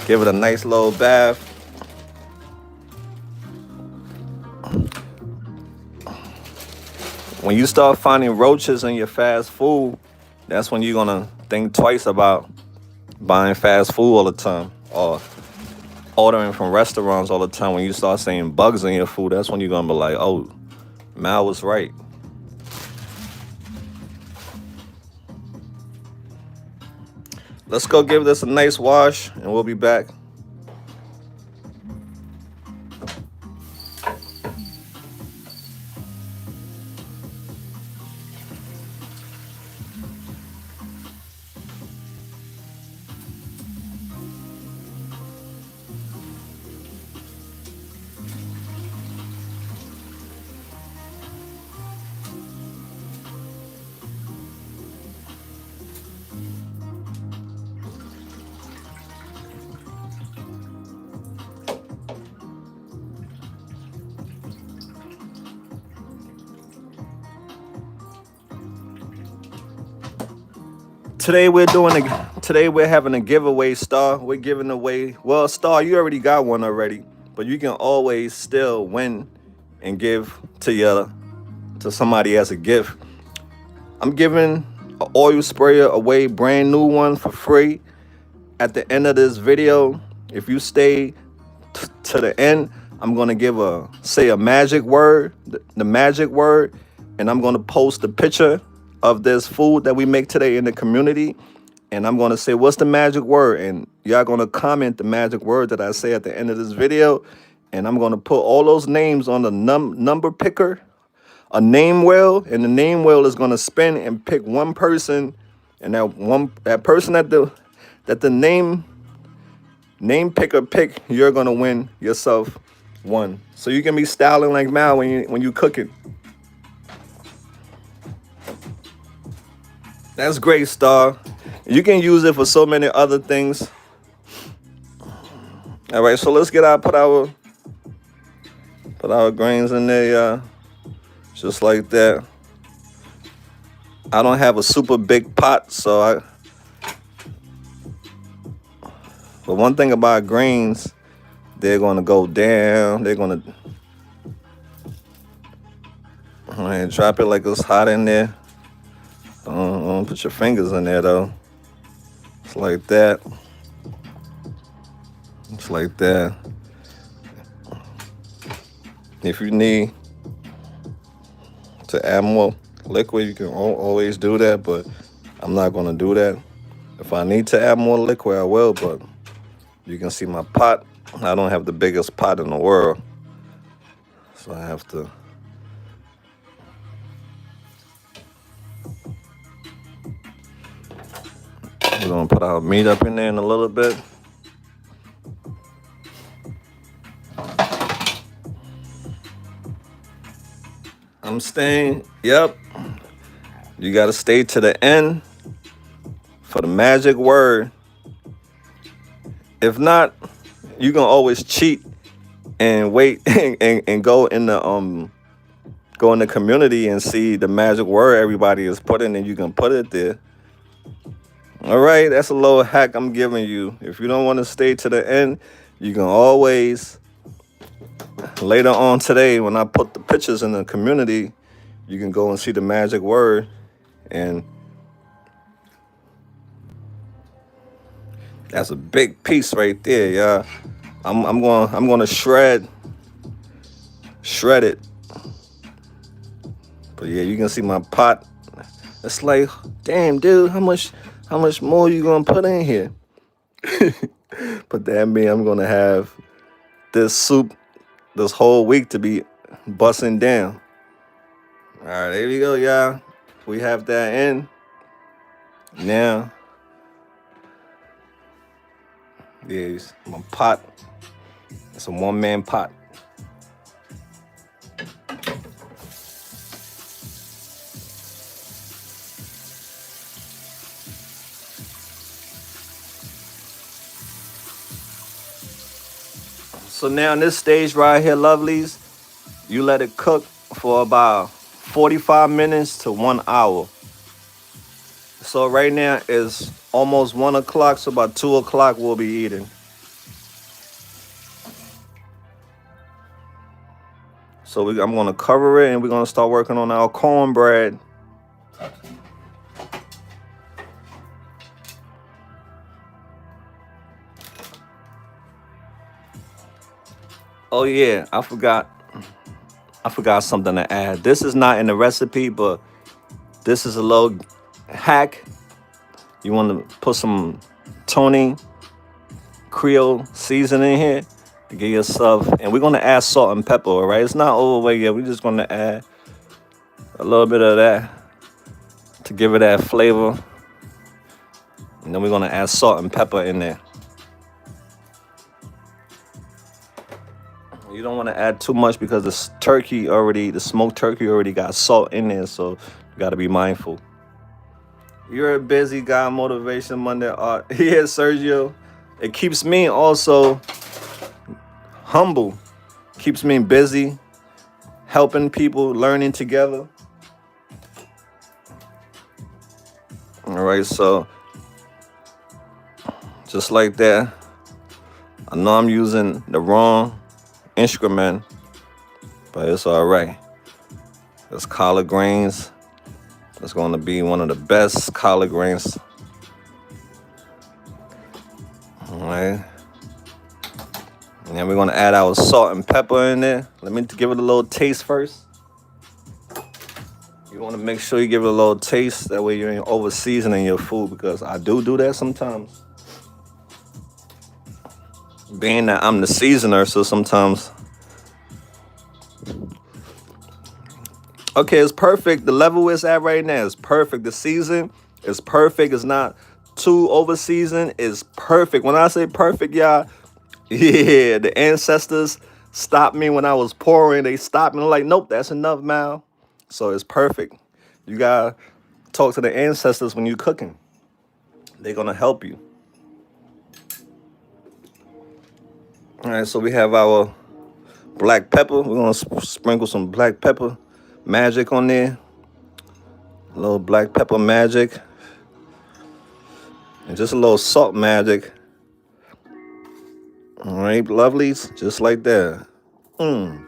give it a nice little bath. When you start finding roaches in your fast food, that's when you're gonna think twice about buying fast food all the time or ordering from restaurants all the time. When you start seeing bugs in your food, that's when you're gonna be like, oh, Mal was right. Let's go give this a nice wash and we'll be back. Today we're having a giveaway, Star. We're giving away, well, Star, you already got one already, but you can always still win and give to somebody as a gift. I'm giving an oil sprayer away, brand new one for free. At the end of this video, if you stay to the end, I'm gonna give a magic word, the magic word, and I'm gonna post a picture of this food that we make today in the community, and I'm gonna say what's the magic word, and y'all gonna comment the magic word that I say at the end of this video, and I'm gonna put all those names on the number picker, a name wheel, and the name wheel is gonna spin and pick one person, and that person that the name picker pick, you're gonna win yourself one. So you can be styling like Mal when you cooking. That's great, Star. You can use it for so many other things. All right, so let's put our grains in there, y'all. Just like that. I don't have a super big pot, but one thing about grains, they're gonna go down. They're gonna drop it like it's hot in there. Don't put your fingers in there though. It's like that. It's like that. If you need to add more liquid, you can always do that, but I'm not gonna do that. If I need to add more liquid, I will, but you can see my pot. I don't have the biggest pot in the world, so I have to. We're gonna put our meat up in there in a little bit. I'm staying, yep. You gotta stay to the end for the magic word. If not, you can always cheat and wait and go in the community and see the magic word everybody is putting, and you can put it there. All right, that's a little hack I'm giving you. If you don't want to stay to the end, you can always, later on today, when I put the pictures in the community, you can go and see the magic word, and that's a big piece right there, y'all. I'm gonna shred it. But yeah, you can see my pot. It's like, damn, dude, how much more you gonna put in here? But that means I'm gonna have this soup this whole week to be busting down. All right, there we go, y'all. We have that in. Now, there's my pot. It's a one-man pot. So now in this stage right here, lovelies, you let it cook for about 45 minutes to 1 hour. So right now it's almost 1 o'clock, so about 2 o'clock we'll be eating. So I'm gonna cover it and we're gonna start working on our cornbread. Oh yeah, I forgot something to add. This is not in the recipe, but this is a little hack. You want to put some Tony Creole seasoning here to get yourself, and we're gonna add salt and pepper. All right, it's not all the way yet. We're just gonna add a little bit of that to give it that flavor, and then we're gonna add salt and pepper in there. You don't want to add too much because the smoked turkey already got salt in there, so you got to be mindful. You're a busy guy, Motivation Monday art. Yeah, Sergio. It keeps me also humble, keeps me busy, helping people, learning together. All right, so just like that, I know I'm using the wrong instrument, but it's all right. This collard greens, it's going to be one of the best collard greens. All right, and then we're going to add our salt and pepper in there. Let me give it a little taste first. You want to make sure you give it a little taste, that way you ain't over seasoning your food, because I do that sometimes. Being that I'm the seasoner, so sometimes. Okay, it's perfect. The level it's at right now is perfect. The season is perfect. It's not too over seasoned. It's perfect. When I say perfect, y'all, yeah, the ancestors stopped me when I was pouring. They stopped me. I'm like, nope, that's enough, Mal. So it's perfect. You gotta talk to the ancestors when you're cooking. They're gonna help you. All right, so we have our black pepper. We're gonna sprinkle some black pepper magic on there. A little black pepper magic. And just a little salt magic. All right, lovelies, just like that. You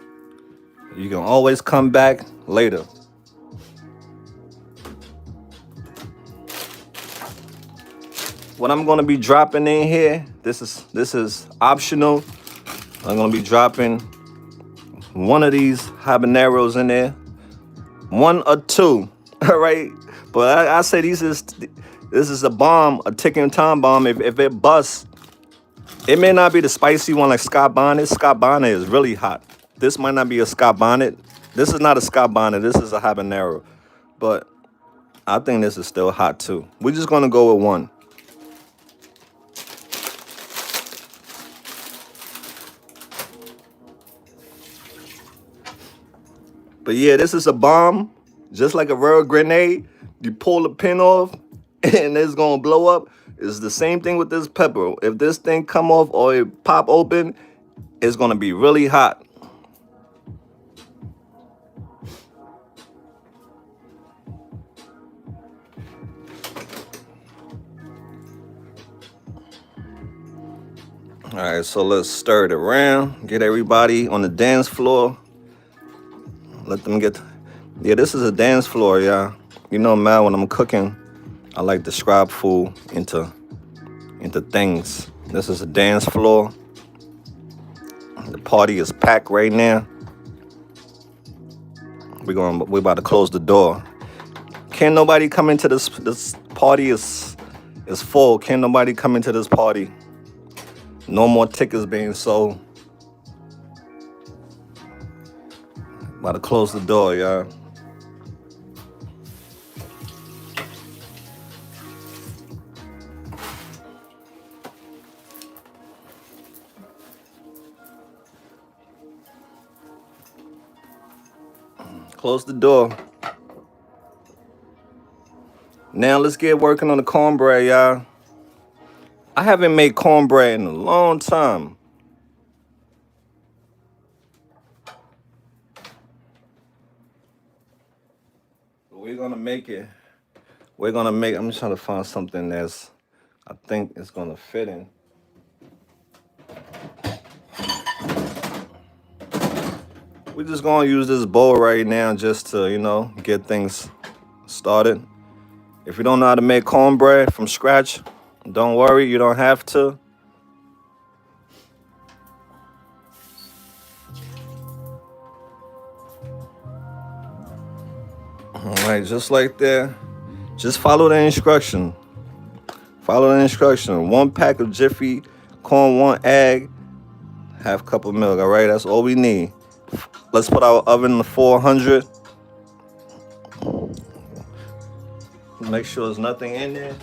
can always come back later. What I'm gonna be dropping in here, this is optional. I'm gonna be dropping one of these habaneros in there, 1 or 2. All right, but I say this is a bomb, a ticking time bomb. If it busts, it may not be the spicy one like Scott Bonnet. Scott Bonnet is really hot. This might not be a Scott Bonnet. This is not a Scott Bonnet. This is a habanero, but I think this is still hot too. We're just gonna go with 1. But yeah, this is a bomb, just like a real grenade. You pull the pin off and it's gonna blow up. It's the same thing with this pepper. If this thing come off or it pop open, it's gonna be really hot. All right, so let's stir it around, get everybody on the dance floor. Let them get, yeah, this is a dance floor, y'all. You know, man, when I'm cooking, I like to describe food into things. This is a dance floor. The party is packed right now. We're about to close the door. Can't nobody come into this party is full. Can't nobody come into this party. No more tickets being sold. About to close the door, y'all. Close the door. Now let's get working on the cornbread, y'all. I haven't made cornbread in a long time. make it. We're gonna make. I'm just trying to find something that's, I think it's gonna fit in. We're just gonna use this bowl right now just to, get things started. If you don't know how to make cornbread from scratch, don't worry, you don't have to. All right, just like that. Just follow the instruction. Follow the instruction. 1 pack of Jiffy corn, 1 egg, half cup of milk. All right, that's all we need. Let's put our oven to 400. Make sure there's nothing in there,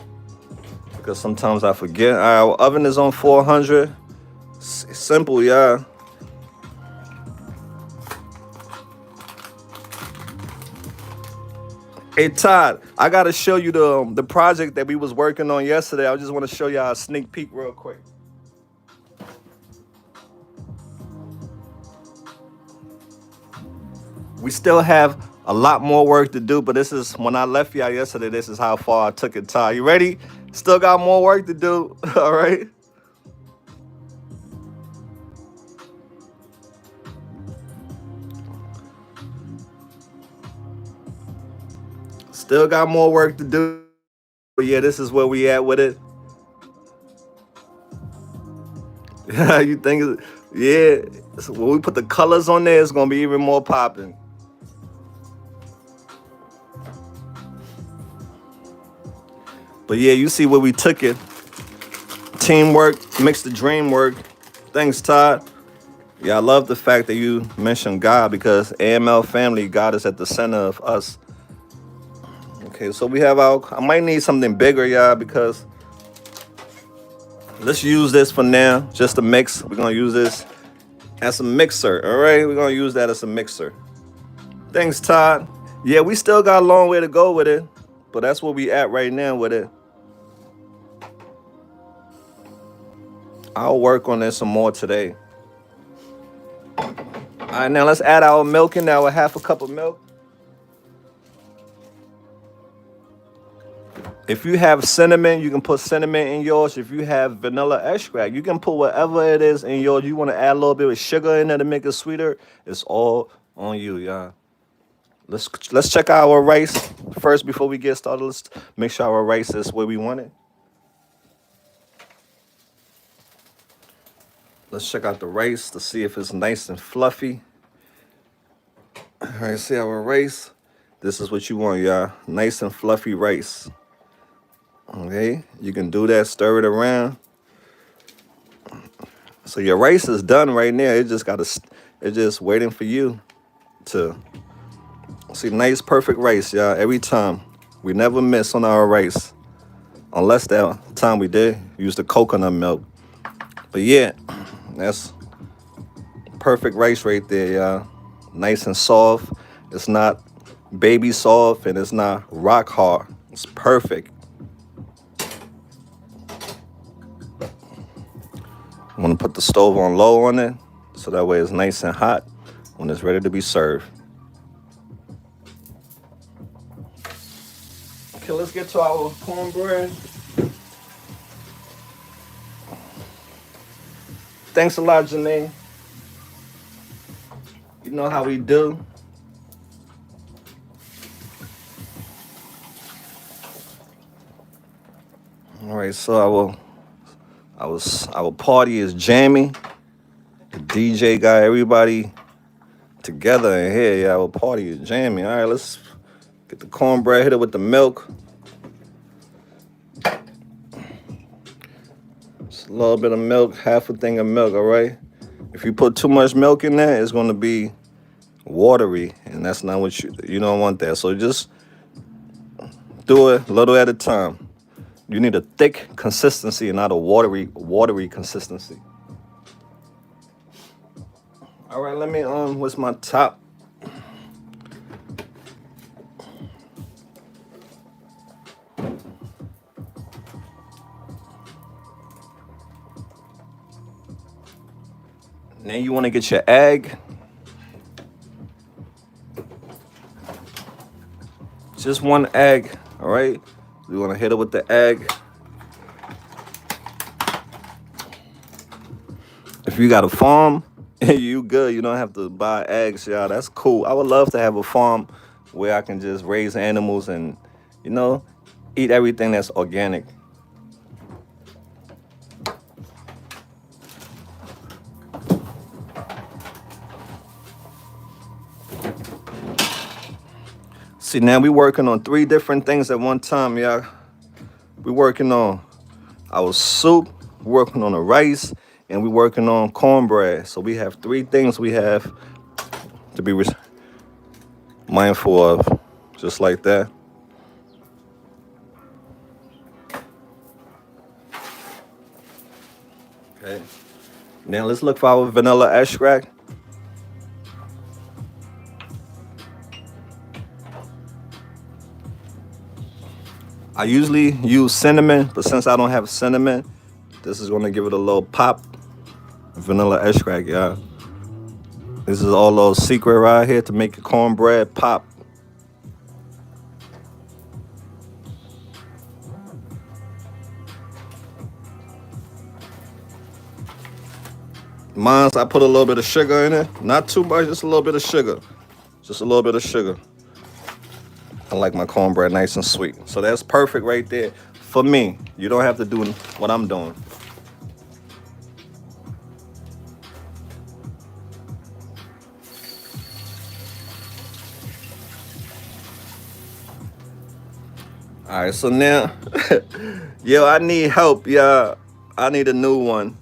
because sometimes I forget. Our oven is on 400. Simple, y'all. Hey Todd, I gotta show you the project that we was working on yesterday. I just want to show y'all a sneak peek real quick. We still have a lot more work to do, but this is, when I left y'all yesterday, this is how far I took it, Todd. You ready? Still got more work to do. All right. Still got more work to do. But yeah, this is where we at with it. You think, yeah. So when we put the colors on there, it's gonna be even more popping. But yeah, you see where we took it. Teamwork makes the dream work. Thanks, Todd. Yeah, I love the fact that you mentioned God, because AML family, God is at the center of us. Okay, so we have I might need something bigger, y'all, because let's use this for now, just to mix. We're gonna use this as a mixer, all right? We're gonna use that as a mixer. Thanks, Todd. Yeah, we still got a long way to go with it, but that's where we at right now with it. I'll work on this some more today. All right, now let's add our milk in, our half a cup of milk. If you have cinnamon, you can put cinnamon in yours. If you have vanilla extract, you can put whatever it is in yours. You want to add a little bit of sugar in there to make it sweeter. It's all on you, y'all. Let's check out our rice first before we get started. Let's make sure our rice is where we want it. Let's check out the rice to see if it's nice and fluffy. All right, see our rice. This is what you want, y'all. Nice and fluffy rice. Okay, you can do that, stir it around. So your rice is done right now. It's just waiting for you to see. Nice, perfect rice, y'all. Every time, we never miss on our rice, unless that time we did use the coconut milk. But yeah, that's perfect rice right there, y'all. Nice and soft. It's not baby soft, and it's not rock hard. It's perfect. I'm gonna put the stove on low on it, so that way it's nice and hot when it's ready to be served. Okay, let's get to our cornbread. Thanks a lot, Janine. You know how we do. All right, so our party is jamming. The DJ got everybody together in here. Yeah, our party is jamming. All right, let's get the cornbread, hit it with the milk. Just a little bit of milk, half a thing of milk, all right? If you put too much milk in there, it's going to be watery, and that's not what you don't want that. So just do it a little at a time. You need a thick consistency and not a watery consistency. All right, let me what's my top? Now you want to get your egg. Just one egg, all right? We want to hit it with the egg. If you got a farm, you good. You don't have to buy eggs, y'all. That's cool. I would love to have a farm where I can just raise animals and, you know, eat everything that's organic. See, now we working on 3 different things at one time, y'all. We working on our soup, working on the rice, and we working on cornbread. So we have 3 things we have to be mindful of, just like that. Okay. Now let's look for our vanilla extract. I usually use cinnamon, but since I don't have cinnamon, this is gonna give it a little pop. Vanilla extract, y'all. This is all those secret right here to make your cornbread pop. Mine's, I put a little bit of sugar in it. Not too much, just a little bit of sugar. Just a little bit of sugar. I like my cornbread nice and sweet. So that's perfect right there for me. You don't have to do what I'm doing. All right, so now, yo, I need help, y'all. I need a new one.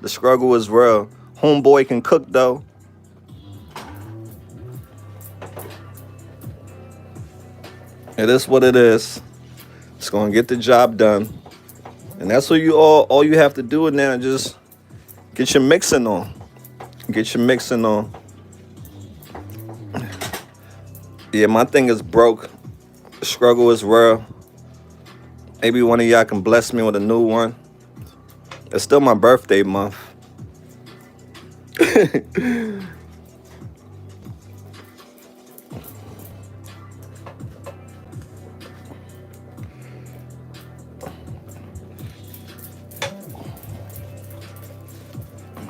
The struggle is real. Homeboy can cook, though. It is what it is. It's gonna get the job done. And that's what all you have to do now, just get your mixing on. Get your mixing on. Yeah, my thing is broke. The struggle is real. Maybe one of y'all can bless me with a new one. It's still my birthday month.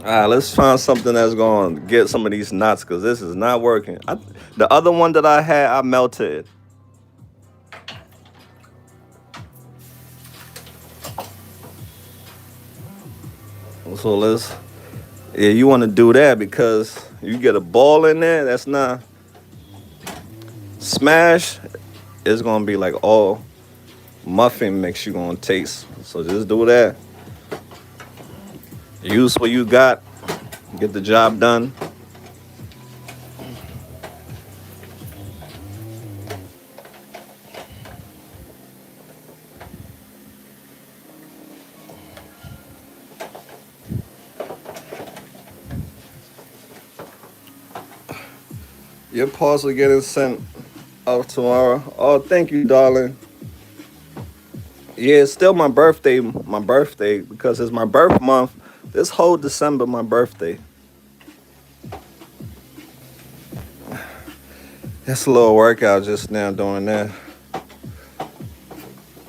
All right, let's find something that's going to get some of these knots because this is not working. The other one that I had, I melted. So yeah, you want to do that because you get a ball in there, that's not, smash, it's going to be like all muffin mix you're going to taste. So just do that. Use what you got, get the job done. Your parcel getting sent out tomorrow. Oh, thank you, darling. Yeah, it's still my birthday because it's my birth month. This whole December, my birthday. That's a little workout just now doing that.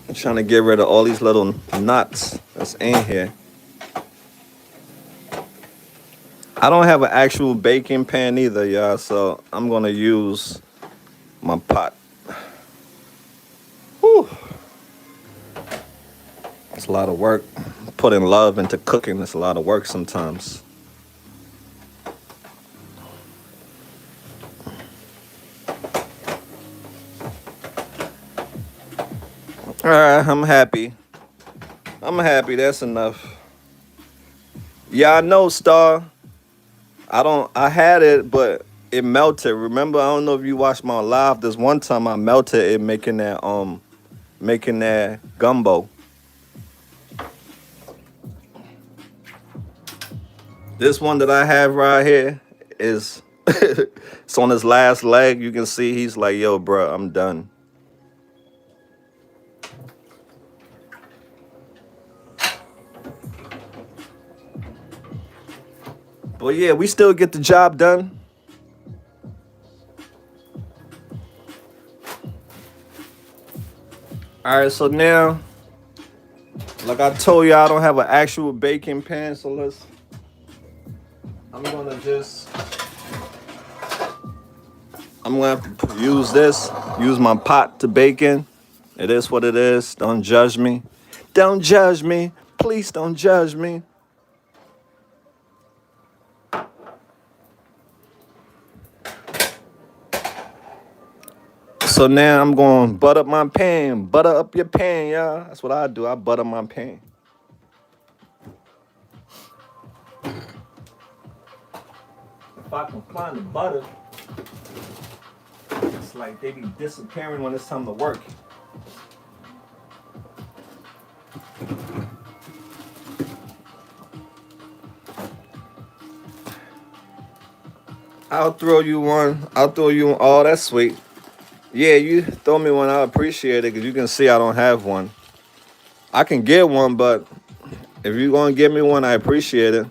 I'm trying to get rid of all these little knots that's in here. I don't have an actual baking pan either, y'all, so I'm gonna use my pot. Whew. It's a lot of work. Putting love into cooking is a lot of work sometimes. All right, I'm happy. That's enough. Yeah, I know, Star. I had it, but it melted. Remember, I don't know if you watched my live. This one time I melted it making that gumbo. This one that I have right here is it's on his last leg. You can see he's like, yo, bro, I'm done. But yeah, we still get the job done. All right, so now, like I told you, I don't have an actual baking pan, so I'm gonna have to use my pot to bake in. It is what it is. Don't judge me. Don't judge me. Please don't judge me. So now I'm going to butter my pan. Butter up your pan, y'all. That's what I do. I butter my pan. If I can find the butter, it's like they be disappearing when it's time to work. I'll throw you one. Oh, that's sweet. Yeah, you throw me one. I appreciate it because you can see I don't have one. I can get one, but if you're going to give me one, I appreciate it.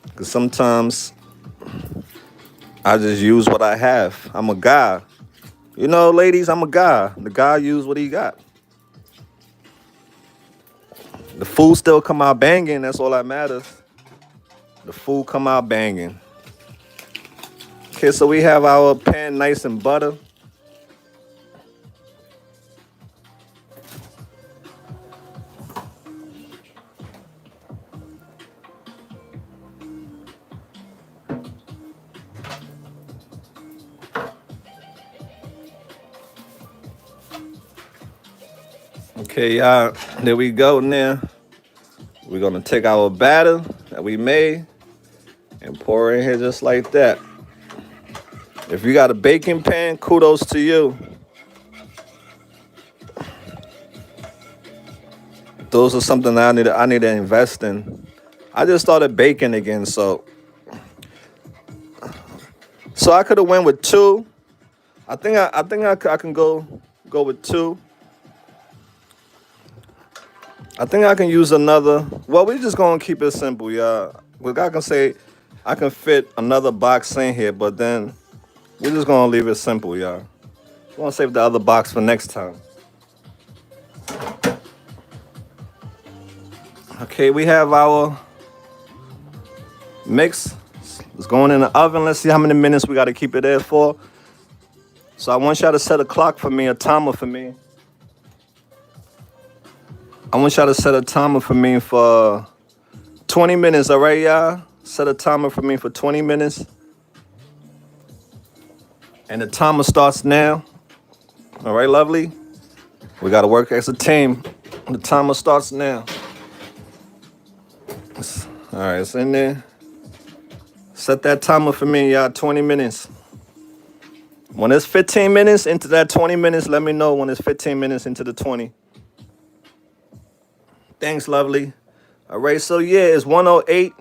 Because sometimes I just use what I have. I'm a guy. You know, ladies, I'm a guy. The guy use what he got. The food still come out banging. That's all that matters. The food come out banging. Okay, so we have our pan nice and butter. Okay, y'all, there we go now. We're gonna take our batter that we made and pour it in here just like that. If you got a baking pan, kudos to you. Those are something that I need to invest in. I just started baking again, so I could have went with 2. I think I can go with 2. I think I can use another. Well, we're just gonna keep it simple, y'all. Like I can say, I can fit another box in here, but then we're just gonna leave it simple, y'all. We're gonna save the other box for next time. Okay, we have our mix. It's going in the oven. Let's see how many minutes we got to keep it there for. So I want y'all to set a clock for me, a timer for me. I want y'all to set a timer for me for 20 minutes, all right, y'all? Set a timer for me for 20 minutes. And the timer starts now. All right, lovely? We got to work as a team. The timer starts now. All right, it's in there. Set that timer for me, y'all, 20 minutes. When it's 15 minutes into that 20 minutes, let me know when it's 15 minutes into the 20. Thanks, lovely. All right, so yeah, it's 1:08.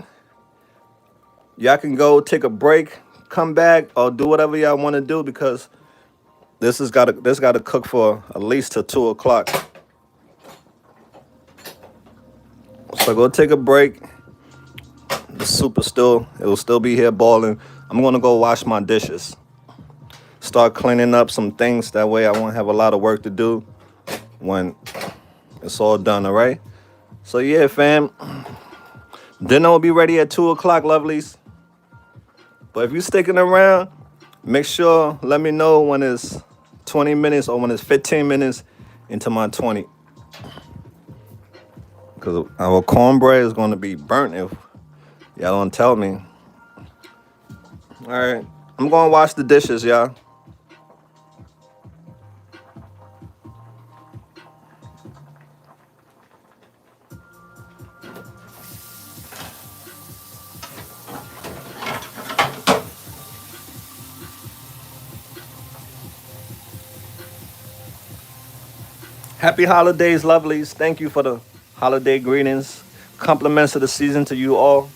Y'all can go take a break, come back, or do whatever y'all want to do because this got to cook for at least till 2 o'clock. So go take a break. The soup it'll still be here boiling. I'm gonna go wash my dishes. Start cleaning up some things. That way I won't have a lot of work to do when it's all done, all right? So yeah, fam. Dinner will be ready at 2 o'clock, lovelies. But if you're sticking around, make sure, let me know when it's 20 minutes or when it's 15 minutes into my 20. Because our cornbread is going to be burnt if y'all don't tell me. All right. I'm going to wash the dishes, y'all. Happy holidays, lovelies. Thank you for the holiday greetings. Compliments of the season to you all.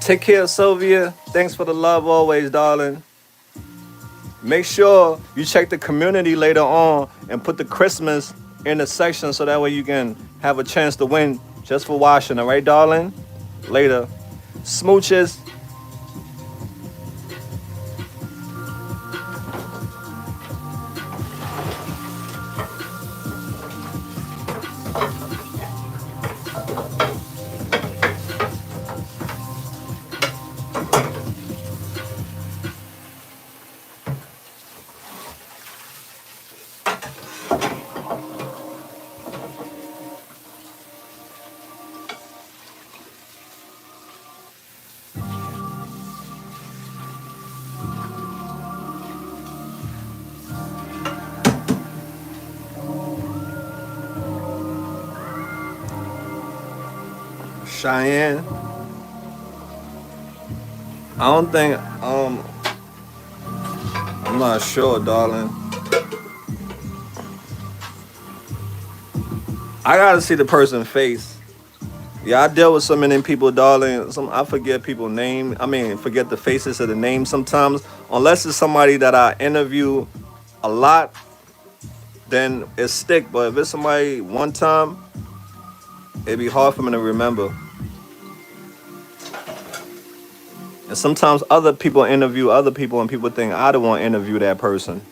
Take care, Sylvia. Thanks for the love always, darling. Make sure you check the community later on and put the Christmas in the section so that way you can have a chance to win just for washing, all right, darling? Later. Smooches. Cheyenne. I don't think I'm not sure, darling. I gotta see the person's face. Yeah, I deal with so many people, darling. I forget people's name. I mean, forget the faces of the names sometimes. Unless it's somebody that I interview a lot, then it stick. But if it's somebody one time, it'd be hard for me to remember. And sometimes other people interview other people and people think I don't want to interview that person.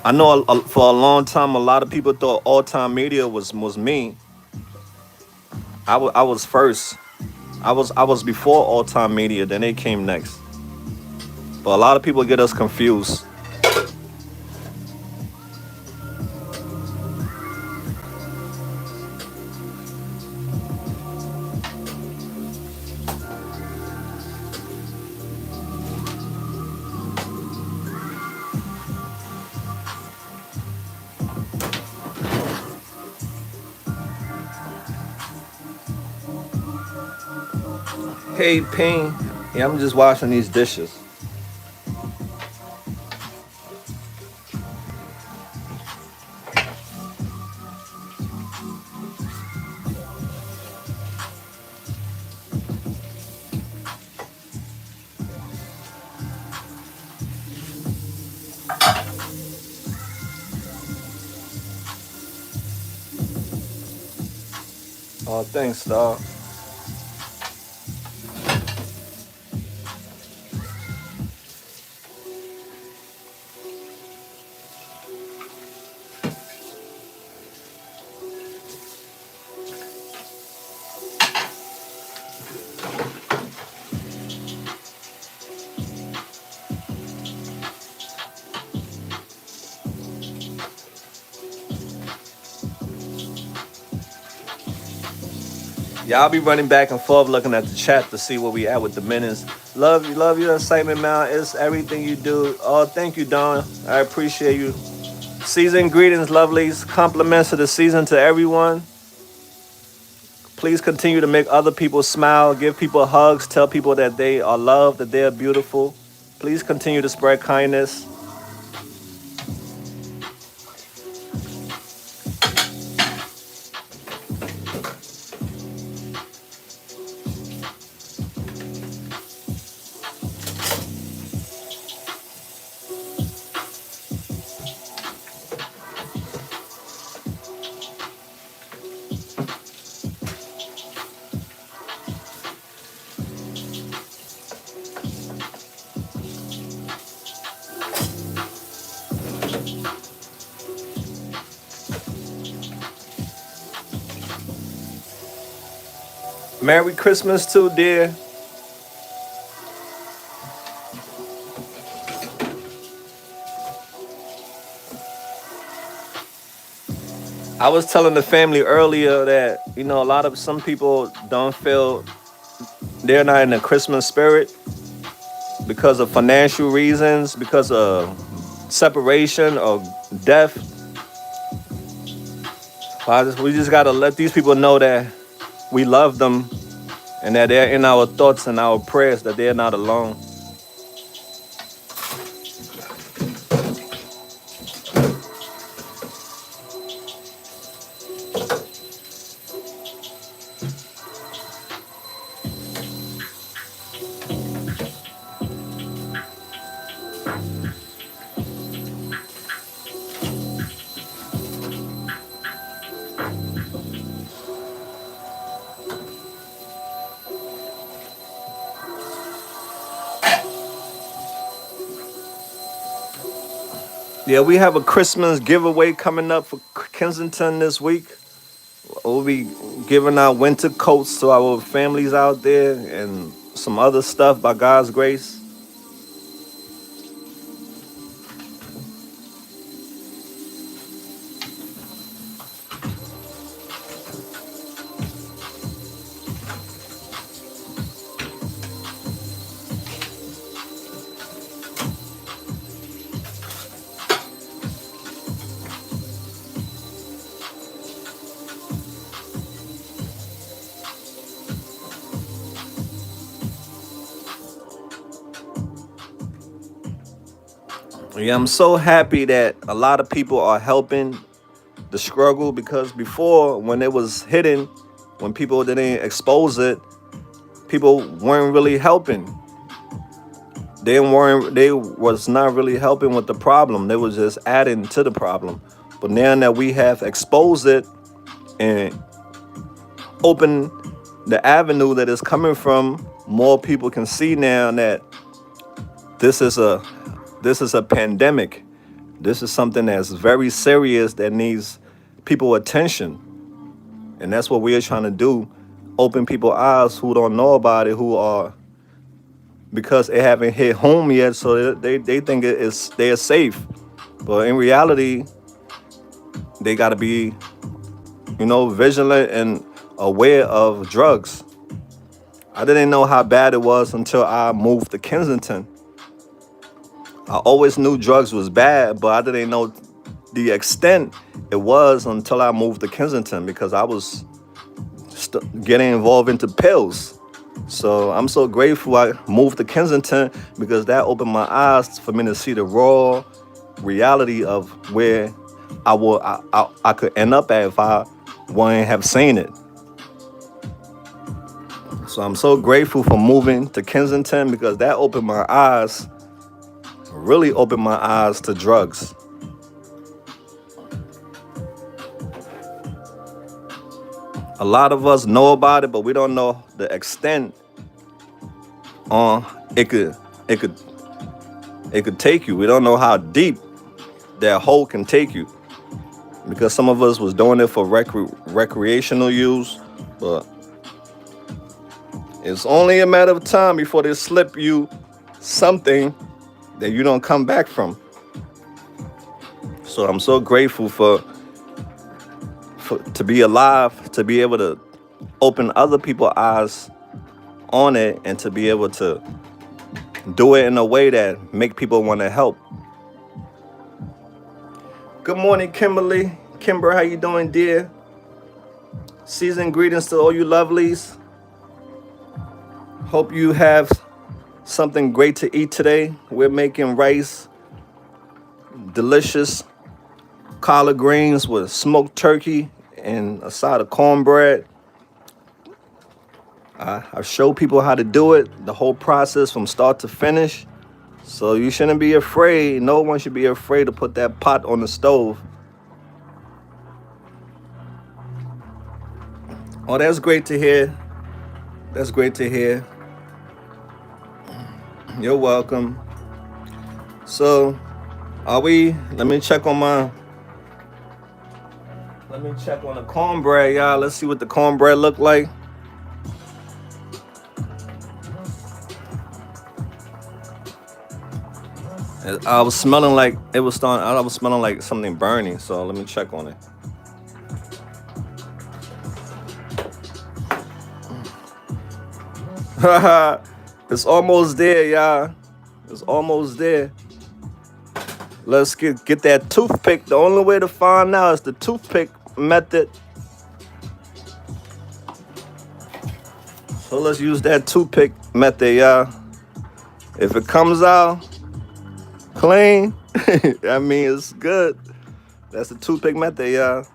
I know for a long time, a lot of people thought all time media was me. I was first. I was before all time media. Then they came next. But a lot of people get us confused. Hey, Ping. Yeah, I'm just washing these dishes. Oh, thanks, dog. Y'all be running back and forth looking at the chat to see where we at with the minutes. Love your excitement, man. It's everything you do. Oh, thank you, Don. I appreciate you. Season greetings, lovelies. Compliments of the season to everyone. Please continue to make other people smile. Give people hugs. Tell people that they are loved, that they are beautiful. Please continue to spread kindness. Merry Christmas too, dear. I was telling the family earlier that, some people don't feel they're not in the Christmas spirit because of financial reasons, because of separation or death. We just gotta let these people know that we love them and that they're in our thoughts and our prayers, that they're not alone. Yeah, we have a Christmas giveaway coming up for Kensington this week. We'll be giving out winter coats to our families out there and some other stuff by God's grace. Yeah, I'm so happy that a lot of people are helping the struggle, because before, when it was hidden, when people didn't expose it, people weren't really helping. They was not really helping with the problem. They was just adding to the problem. But now that we have exposed it and open the avenue that is coming from, more people can see now that this is a pandemic. This is something that's very serious that needs people attention. And that's what we are trying to do. Open people's eyes who don't know about it, who are, because it haven't hit home yet, so they think they're safe. But in reality, they got to be, vigilant and aware of drugs. I didn't know how bad it was until I moved to Kensington. I always knew drugs was bad, but I didn't know the extent it was until I moved to Kensington, because I was getting involved into pills. So I'm so grateful I moved to Kensington, because that opened my eyes for me to see the raw reality of where I could end up at if I wouldn't have seen it. So I'm so grateful for moving to Kensington, because that opened my eyes, really opened my eyes to drugs. A lot of us know about it, but we don't know the extent it could take you. We don't know how deep that hole can take you, because some of us was doing it for recreational use, but it's only a matter of time before they slip you something that you don't come back from. So I'm so grateful for to be alive, to be able to open other people's eyes on it, and to be able to do it in a way that make people want to help. Good morning, Kimberly. Kimber, how you doing, dear? Season greetings to all you lovelies. Hope you have something great to eat today. We're making rice, delicious collard greens with smoked turkey and a side of cornbread. I show people how to do it, the whole process from start to finish. So you shouldn't be afraid. No one should be afraid to put that pot on the stove. Oh, that's great to hear. That's great to hear. You're welcome. So, let me check on the cornbread, y'all. Let's see what the cornbread look like. I was smelling like something burning, so let me check on it. It's almost there, y'all. It's almost there. Let's get that toothpick. The only way to find out is the toothpick method. So So let's use that toothpick method, y'all. If it comes out clean, I mean it's good. That's the toothpick method, y'all.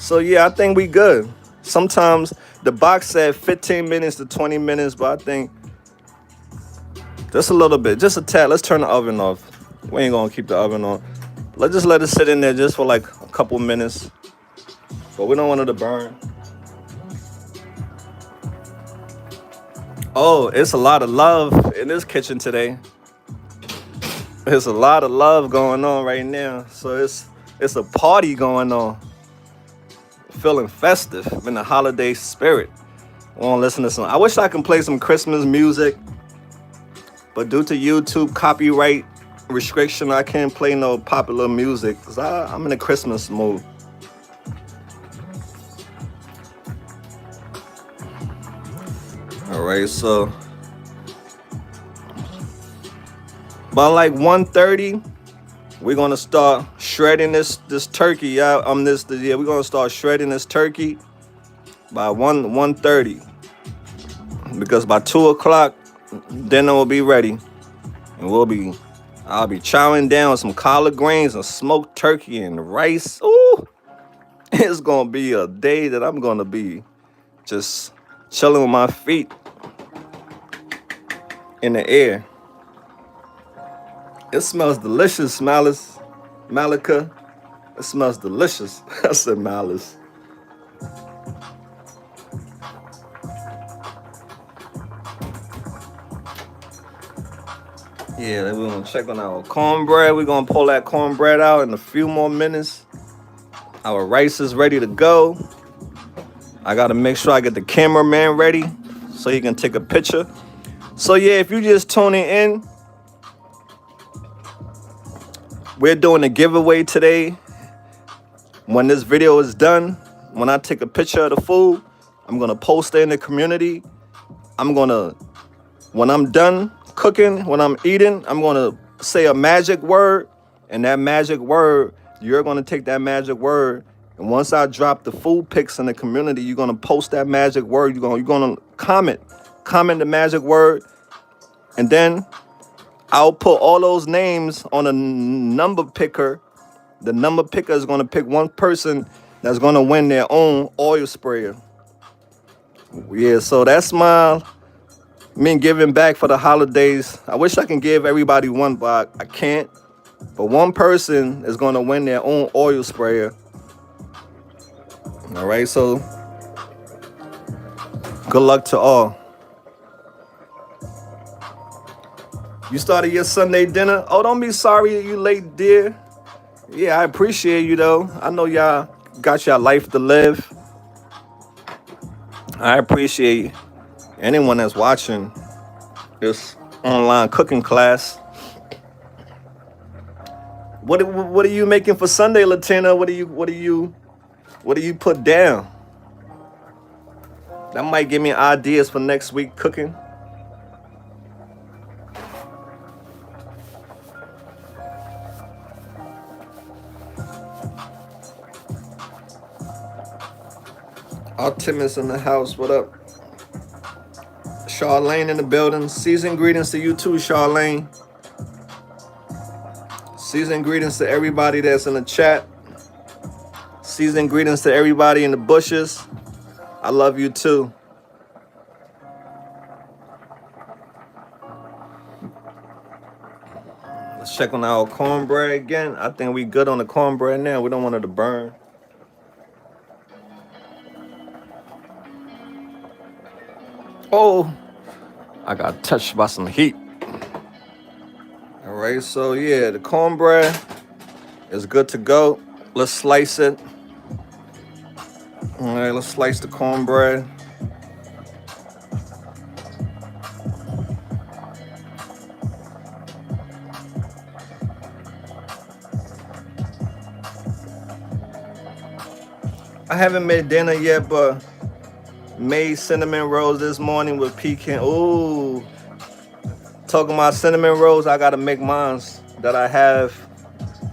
So yeah, I think we good. Sometimes the box said 15 minutes to 20 minutes, but I think just a little bit, just a tad. Let's turn the oven off. We ain't gonna keep the oven on. Let's just let it sit in there just for like a couple minutes. But we don't want it to burn. Oh, it's a lot of love in this kitchen today. There's a lot of love going on right now. So it's a party going on. Feeling festive in the holiday spirit. I want to listen to some. I wish I could play some Christmas music, but due to YouTube copyright restriction, I can't play no popular music because I'm in a Christmas mood. All right, so by like 1:30, we're gonna start shredding this turkey. Yeah, we're gonna start shredding this turkey by 1:30 because by 2 o'clock dinner will be ready, and I'll be chowing down some collard greens and smoked turkey and rice. Ooh, it's gonna be a day that I'm gonna be just chilling with my feet in the air. It smells delicious, Malika. It smells delicious. I said Malice. Yeah, then we're gonna check on our cornbread. We're gonna pull that cornbread out in a few more minutes. Our rice is ready to go. I gotta make sure I get the cameraman ready so he can take a picture. So yeah, if you just tuning in, we're doing a giveaway today. When this video is done, when I take a picture of the food, I'm gonna post it in the community. When I'm done cooking, when I'm eating, I'm gonna say a magic word, and that magic word, you're gonna take that magic word, and once I drop the food pics in the community, you're gonna post that magic word. You're gonna comment the magic word, and then I'll put all those names on a number picker. The number picker is gonna pick one person that's gonna win their own oil sprayer. Yeah, so that's me giving back for the holidays. I wish I can give everybody one, but I can't. But one person is gonna win their own oil sprayer. All right, so good luck to all. You started your Sunday dinner? Oh, don't be sorry you late, dear. Yeah, I appreciate you though. I know y'all got your life to live. I appreciate anyone that's watching this online cooking class. What are you making for Sunday, Latina? What do you put down? That might give me ideas for next week cooking. Artemis in the house, what up? Charlene in the building. Season greetings to you too, Charlene. Season greetings to everybody that's in the chat. Season greetings to everybody in the bushes. I love you too. Let's check on our cornbread again. I think we good on the cornbread now. We don't want it to burn. Oh, I got touched by some heat. All right, so yeah, the cornbread is good to go. Let's slice it. All right, let's slice the cornbread. I haven't made dinner yet, but made cinnamon rolls this morning with pecan. Ooh, talking about cinnamon rolls, I gotta make mine that I have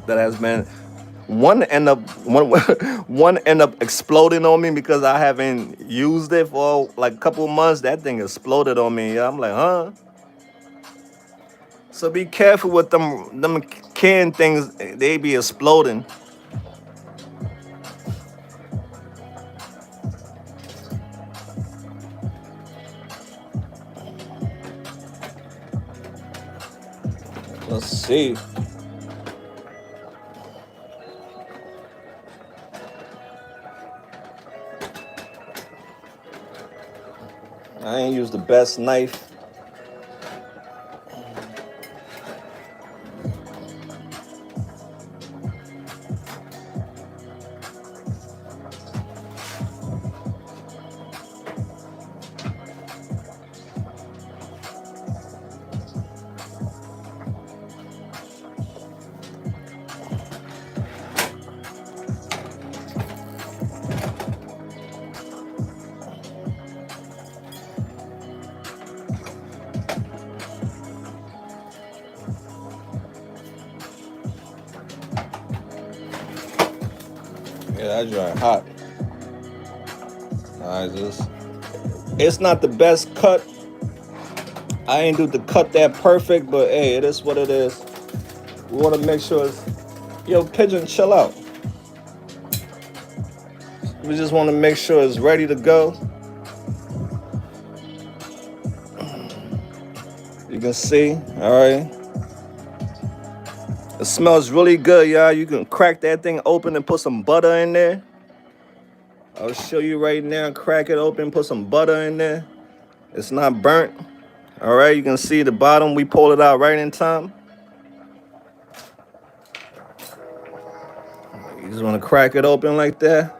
that has been. one end up exploding on me because I haven't used it for like a couple months. That thing exploded on me. Yeah, I'm like, huh? So be careful with them canned things. They be exploding. Let's see. I ain't used the best knife. Yeah, that joint hot. Alright, it's not the best cut. I ain't do the cut that perfect, but hey, it is what it is. We want to make sure it's... Yo, pigeon, chill out. We just want to make sure it's ready to go. You can see, all right. It smells really good, y'all. You can crack that thing open and put some butter in there. I'll show you right now. Crack it open, put some butter in there. It's not burnt. All right, you can see the bottom. We pulled it out right in time. You just want to crack it open like that.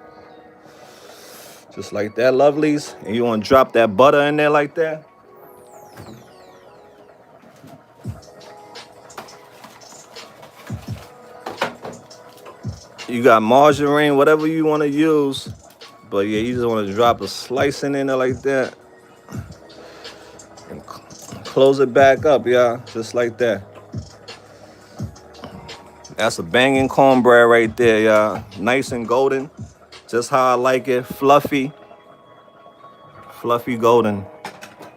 Just like that, lovelies. And you want to drop that butter in there like that. You got margarine, whatever you want to use. But yeah, you just want to drop a slice in there like that. And close it back up, y'all. Just like that. That's a banging cornbread right there, y'all. Nice and golden. Just how I like it. Fluffy. Fluffy golden.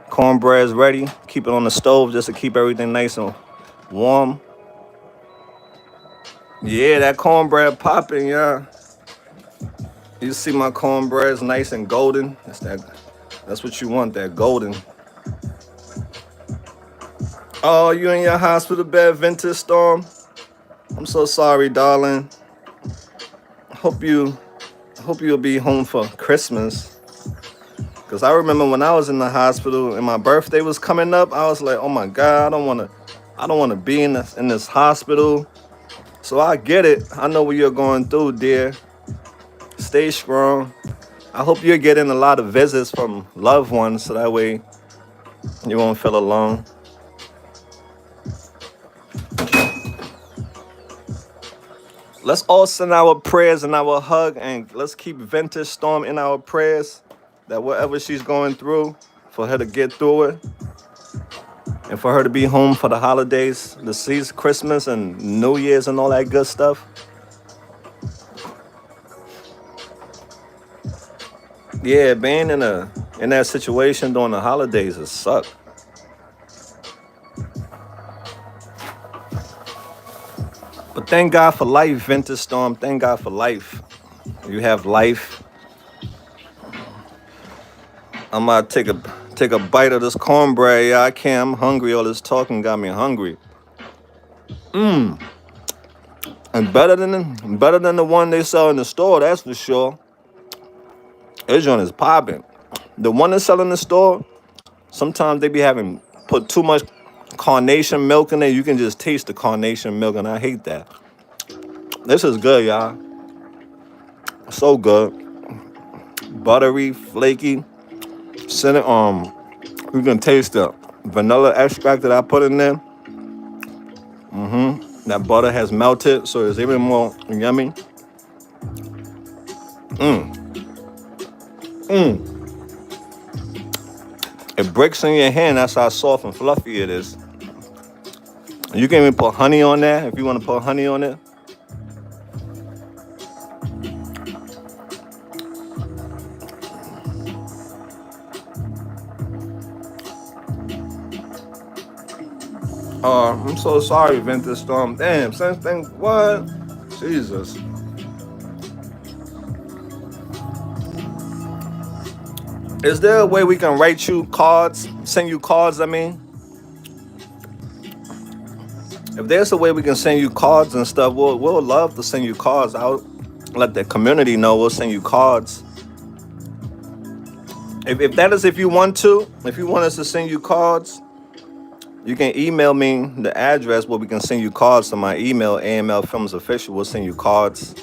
Cornbread's ready. Keep it on the stove just to keep everything nice and warm. Yeah, that cornbread popping, y'all. You see my cornbread's nice and golden. That's what you want, that golden. Oh, you in your hospital bed, Vintage Storm? I'm so sorry, darling. Hope you'll be home for Christmas. Cause I remember when I was in the hospital and my birthday was coming up, I was like, oh my God, I don't wanna be in this hospital. So I get it. I know what you're going through, dear. Stay strong. I hope you're getting a lot of visits from loved ones so that way you won't feel alone. Let's all send our prayers and our hug, and let's keep Vintage Storm in our prayers, that whatever she's going through, for her to get through it, and for her to be home for the holidays, the season, Christmas and New Year's and all that good stuff. Yeah, being in that situation during the holidays, it sucks. But thank God for life, Vintage Storm. Thank God for life. You have life. I'm gonna take a bite of this cornbread. Yeah, I can't. I'm hungry. All this talking got me hungry. And better than the one they sell in the store. That's for sure. This one is popping. The one they sell in the store, sometimes they be having put too much carnation milk in there. You can just taste the carnation milk, and I hate that. This is good, y'all. So good. Buttery, flaky. You can taste the vanilla extract that I put in there. That butter has melted, so it's even more yummy. It breaks in your hand. That's how soft and fluffy it is. You can even put honey on there if you want to put honey on it. I'm so sorry, Ventus Storm. Damn, same thing. What? Jesus. Is there a way we can write you cards, send you cards? I mean, if there's a way we can send you cards and stuff, we'll love to send you cards. I'll let the community know. We'll send you cards. If that is, if you want to, if you want us to send you cards, you can email me the address where we can send you cards to my email, AML Films Official. We'll send you cards.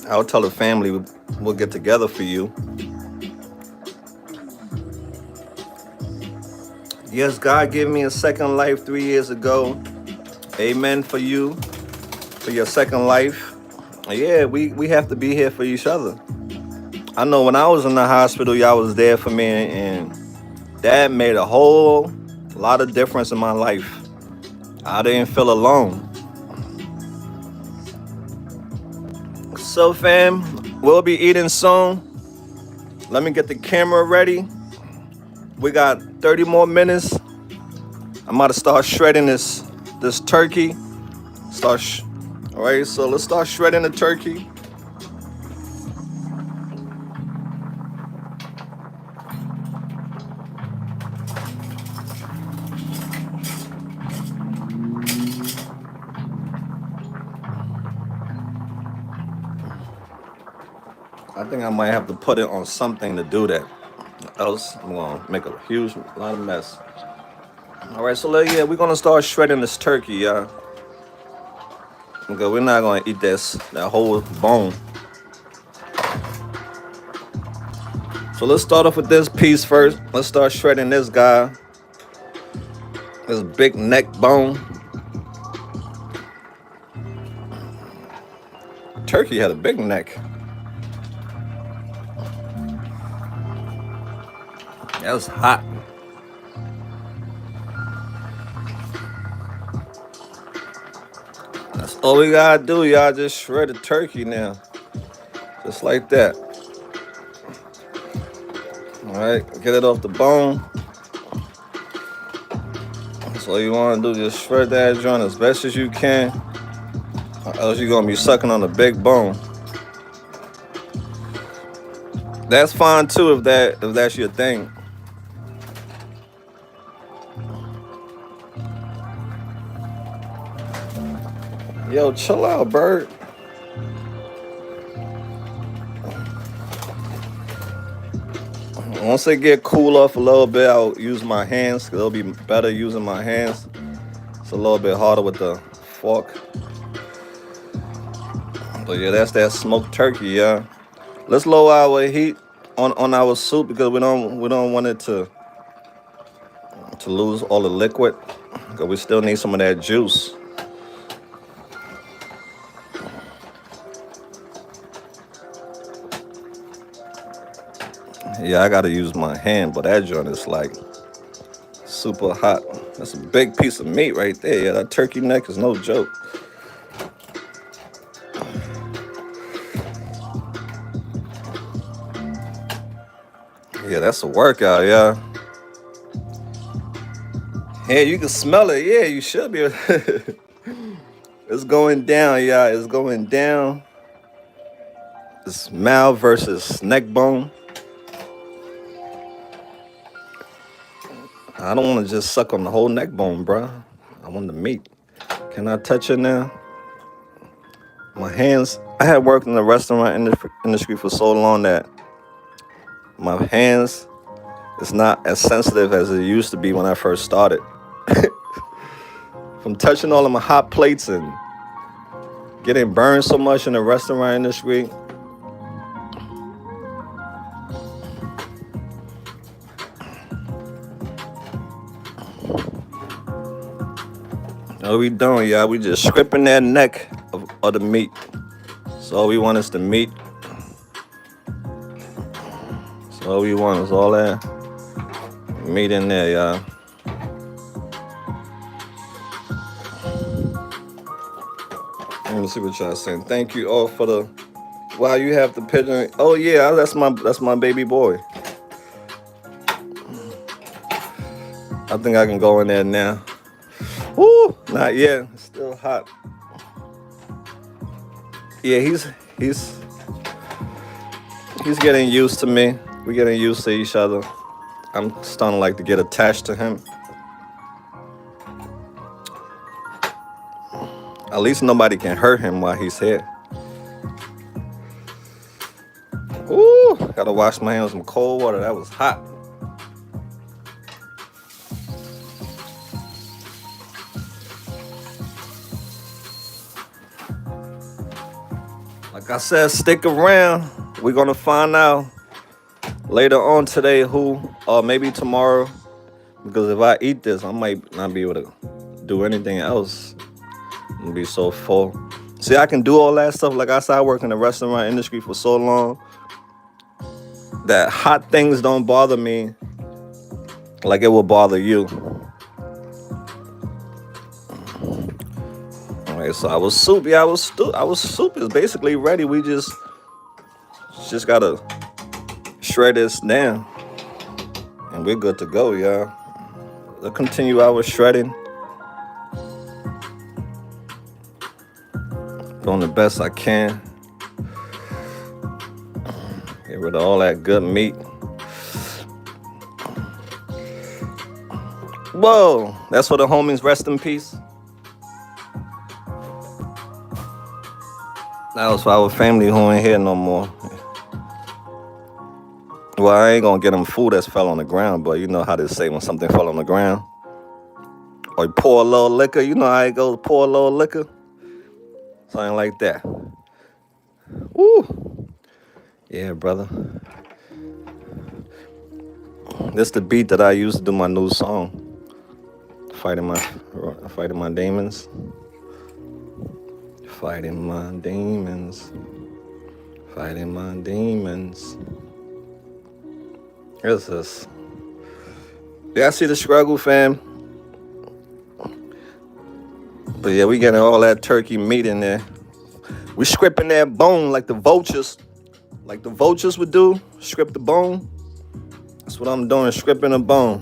I'll tell the family we'll get together for you. Yes, God gave me a second life 3 years ago. Amen for you, for your second life. Yeah, we have to be here for each other. I know when I was in the hospital, y'all was there for me, and that made a whole lot of difference in my life. I didn't feel alone. So fam, we'll be eating soon. Let me get the camera ready. We got 30 more minutes. I'm about to start shredding this turkey. All right, so let's start shredding the turkey. I think I might have to put it on something to do that. Else I'm gonna make a huge lot of mess. All right, so yeah, we're gonna start shredding this turkey, y'all. Okay, we're not gonna eat that whole bone. So let's start off with this piece first. Let's start shredding this guy. This big neck bone. Turkey had a big neck. That was hot. That's all we gotta do, y'all. Just shred the turkey now. Just like that. All right, get it off the bone. That's all you wanna do. Just shred that joint as best as you can. Or else you're gonna be sucking on a big bone. That's fine too if that's your thing. Yo, chill out, bird. Once they get cool off a little bit, I'll use my hands. It'll be better using my hands. It's a little bit harder with the fork. But yeah, that's that smoked turkey, yeah. Let's lower our heat on our soup because we don't want it to lose all the liquid. Because we still need some of that juice. Yeah, I gotta use my hand, but that joint is like super hot. That's a big piece of meat right there. Yeah, that turkey neck is no joke. Yeah, that's a workout, yeah. Hey, you can smell it. Yeah, you should be. It's going down, yeah. It's going down. It's mouth versus neck bone. I don't want to just suck on the whole neck bone, bro. I want the meat. Can I touch it now? My hands. I had worked in the restaurant industry for so long that my hands is not as sensitive as it used to be when I first started. From touching all of my hot plates and getting burned so much in the restaurant industry. What we doing, y'all? We just stripping that neck of the meat. So all we want is the meat. So all we want is all that meat in there, y'all. Let me see what y'all saying. Thank you all for the. Wow, you have the pigeon. Oh yeah, that's my baby boy. I think I can go in there now. Woo, not yet. It's still hot. Yeah, he's getting used to me. We're getting used to each other. I'm starting like to get attached to him. At least nobody can hurt him while he's here. Ooh, gotta wash my hands with some cold water. That was hot. Like I said, stick around. We're gonna find out later on today who, or maybe tomorrow. Because if I eat this, I might not be able to do anything else. I'm gonna be so full. See, I can do all that stuff. Like I said, I work in the restaurant industry for so long that hot things don't bother me like it will bother you. Alright, so I was soup. Yeah, I was soup is basically ready. We just gotta shred this down, and we're good to go, y'all. Let's continue our shredding. Doing the best I can. Get rid of all that good meat. Whoa, that's for the homies. Rest in peace. That was for our family who ain't here no more. Well, I ain't gonna get them food that's fell on the ground, but you know how they say when something fell on the ground. Or you pour a little liquor, you know how it goes, pour a little liquor. Something like that. Woo. Yeah, brother. This the beat that I used to do my new song. Fighting my demons. Fighting my demons. Fighting my demons. What's this? Yeah, I see the struggle, fam. But yeah, we getting all that turkey meat in there. We stripping that bone like the vultures. Like the vultures would do. Strip the bone. That's what I'm doing, stripping the bone.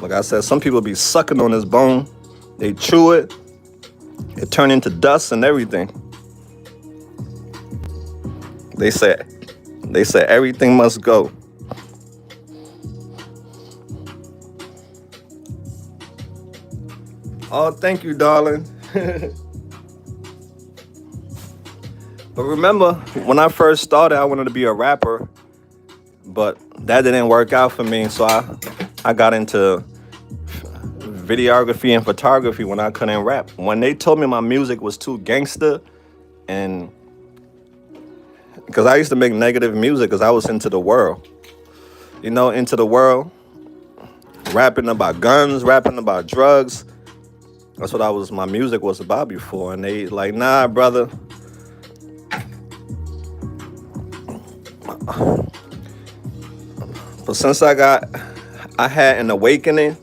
Like I said, some people be sucking on this bone. They chew it. It turn into dust and everything. They said everything must go. Oh, thank you, darling. But remember, when I first started, I wanted to be a rapper, but that didn't work out for me. So I got into videography and photography when I couldn't rap. When they told me my music was too gangster, and because I used to make negative music because I was into the world. You know, into the world. Rapping about guns, rapping about drugs. That's what my music was about before. And they like, nah, brother. But since I had an awakening,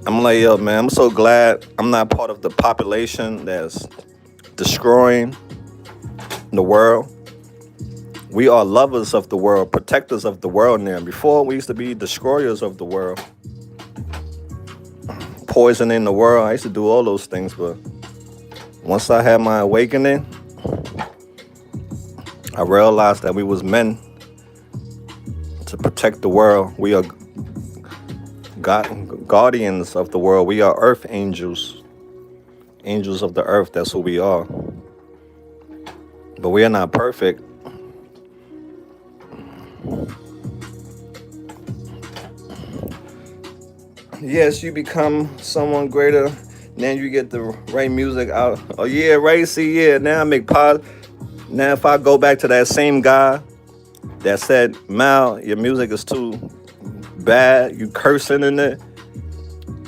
I'm like, yo, man, I'm so glad I'm not part of the population that's destroying the world. We are lovers of the world, protectors of the world now. Before, we used to be destroyers of the world. Poisoning the world. I used to do all those things, but once I had my awakening, I realized that we was meant to protect the world. We are guardians of the world. We are earth angels. Angels of the earth, that's who we are. But we are not perfect. Yes, you become someone greater. Then you get the right music out. Oh yeah, right. See, yeah. Now I make pause. Now if I go back to that same guy that said, Mal, your music is too bad. You cursing in it.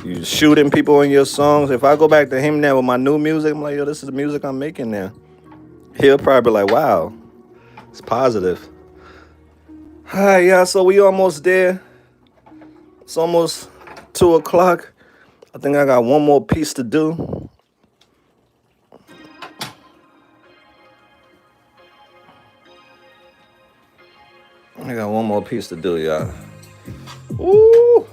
You shooting people in your songs. If I go back to him now with my new music, I'm like, yo, this is the music I'm making now. He'll probably be like, wow, it's positive. Hi, yeah. So we almost there. It's almost 2 o'clock. I think I got one more piece to do. I got one more piece to do, y'all. Ooh.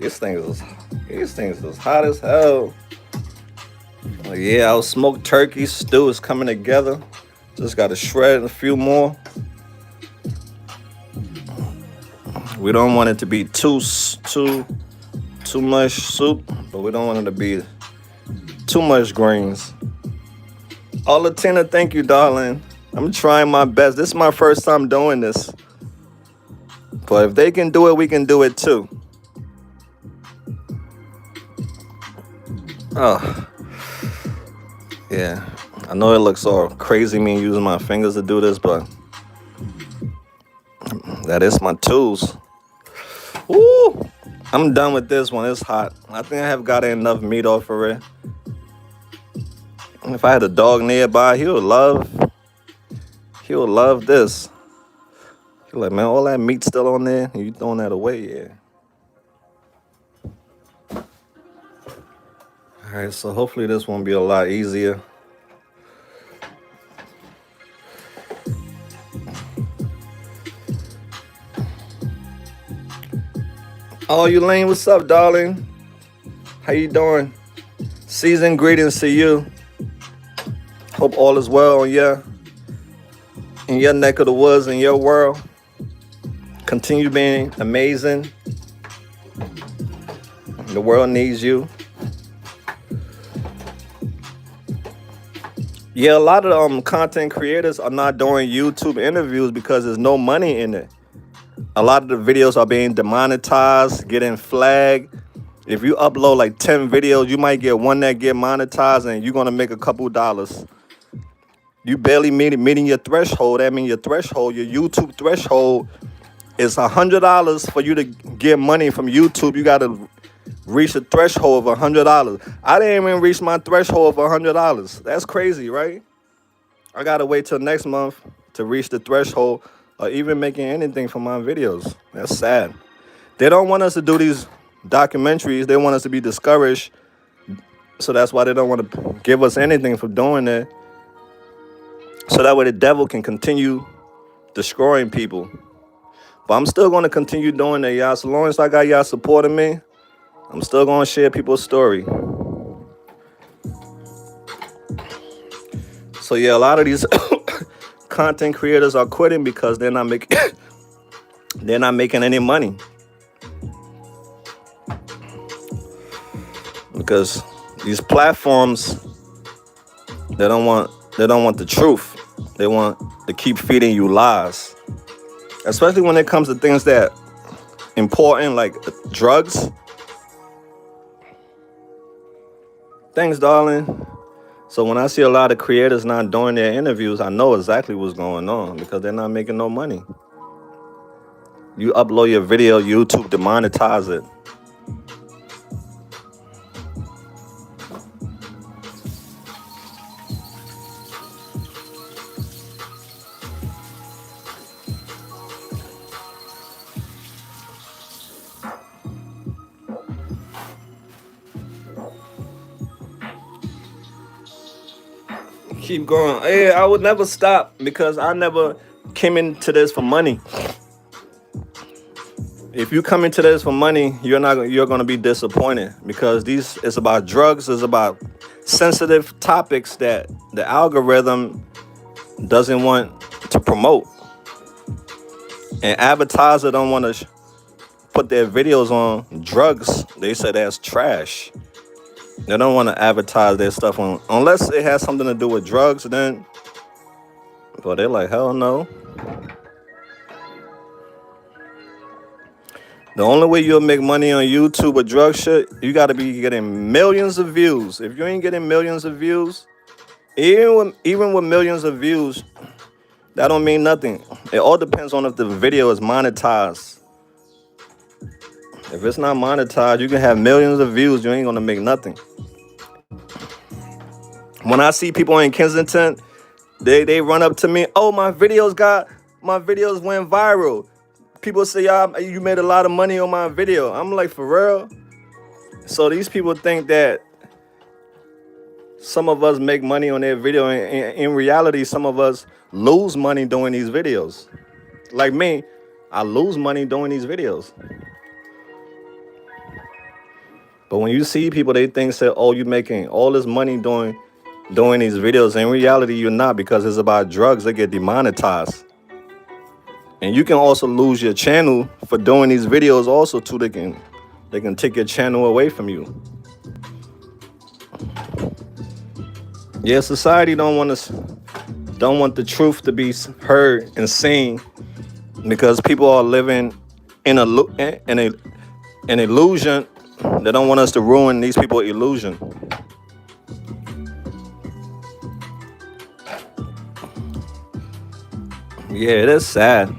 These things is hot as hell. Oh, yeah, our smoked turkey stew is coming together. Just got to shred a few more. We don't want it to be too much soup, but we don't want it to be too much greens. Oh, Latina, thank you, darling. I'm trying my best. This is my first time doing this. But if they can do it, we can do it too. Oh, yeah. I know it looks all crazy me using my fingers to do this, but that is my tools. Woo! I'm done with this one. It's hot. I think I have got enough meat off of it. If I had a dog nearby, he would love this. He's like, man, all that meat still on there, and you throwing that away, yeah. All right, so hopefully this won't be a lot easier. Oh, Elaine, what's up, darling? How you doing? Season greetings to you. Hope all is well in your neck of the woods, in your world. Continue being amazing. The world needs you. Yeah, a lot of content creators are not doing YouTube interviews because there's no money in it. A lot of the videos are being demonetized, getting flagged. If you upload like 10 videos, you might get one that get monetized and you're going to make a couple dollars. You barely meeting your threshold. That means your YouTube threshold is $100 for you to get money from YouTube. You got to reach a threshold of $100. I didn't even reach my threshold of $100. That's crazy, right? I got to wait till next month to reach the threshold or even making anything from my videos. That's sad. They don't want us to do these documentaries. They want us to be discouraged. So that's why they don't want to give us anything for doing it. So that way the devil can continue destroying people. But I'm still going to continue doing that, y'all. So long as I got y'all supporting me, I'm still going to share people's story. So yeah, a lot of these content creators are quitting because they're not making any money. Because these platforms, they don't want the truth. They want to keep feeding you lies. Especially when it comes to things that important like drugs. Thanks, darling. So when I see a lot of creators not doing their interviews, I know exactly what's going on because they're not making no money. You upload your video, YouTube demonetize it. Keep going. Hey, I would never stop because I never came into this for money. If you come into this for money, you're going to be disappointed because it's about drugs, it's about sensitive topics that the algorithm doesn't want to promote. And advertisers don't want to put their videos on drugs. They say that's trash. They don't want to advertise their stuff on unless it has something to do with drugs. Then, but they're like, hell no. The only way you'll make money on YouTube with drug shit, you got to be getting millions of views. If you ain't getting millions of views, even with millions of views, that don't mean nothing. It all depends on if the video is monetized. If it's not monetized, you can have millions of views. You ain't going to make nothing. When I see people in Kensington, they run up to me. Oh, my videos went viral. People say, you made a lot of money on my video. I'm like, for real? So these people think that some of us make money on their video. In reality, some of us lose money doing these videos. Like me, I lose money doing these videos. But when you see people, they think that, oh, you're making all this money doing these videos. In reality, you're not, because it's about drugs. They get demonetized. And you can also lose your channel for doing these videos also too. They can take your channel away from you. Yeah, society don't want the truth to be heard and seen, because people are living in an illusion. They don't want us to ruin these people's illusion. Yeah, it is sad.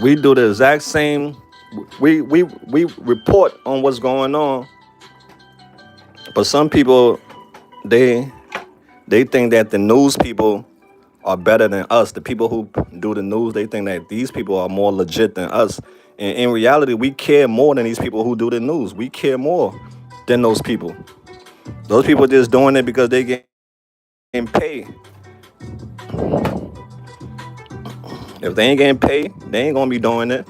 We do the exact same. We report on what's going on, but some people they think that the news people are better than us. The people who do the news, they think that these people are more legit than us. And in reality, we care more than these people who do the news. We care more than those people. Those people just doing it because they getting paid. If they ain't getting paid, they ain't gonna be doing it.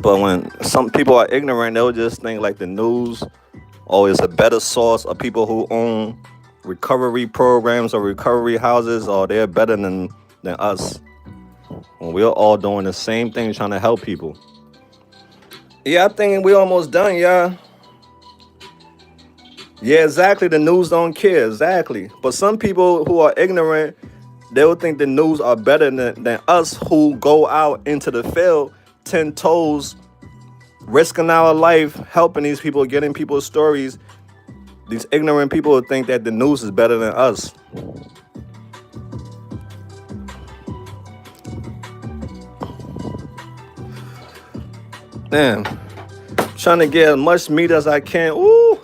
But when some people are ignorant, they'll just think like the news is a better source of people who own recovery programs or recovery houses, or they're better than us. When we're all doing the same thing, trying to help people. Yeah, I think we're almost done, y'all. Yeah, exactly. The news don't care, exactly. But some people who are ignorant, they'll think the news are better than us who go out into the field 10 toes, risking our life, helping these people, getting people's stories. These ignorant people think that the news is better than us. Damn. Trying to get as much meat as I can. Ooh.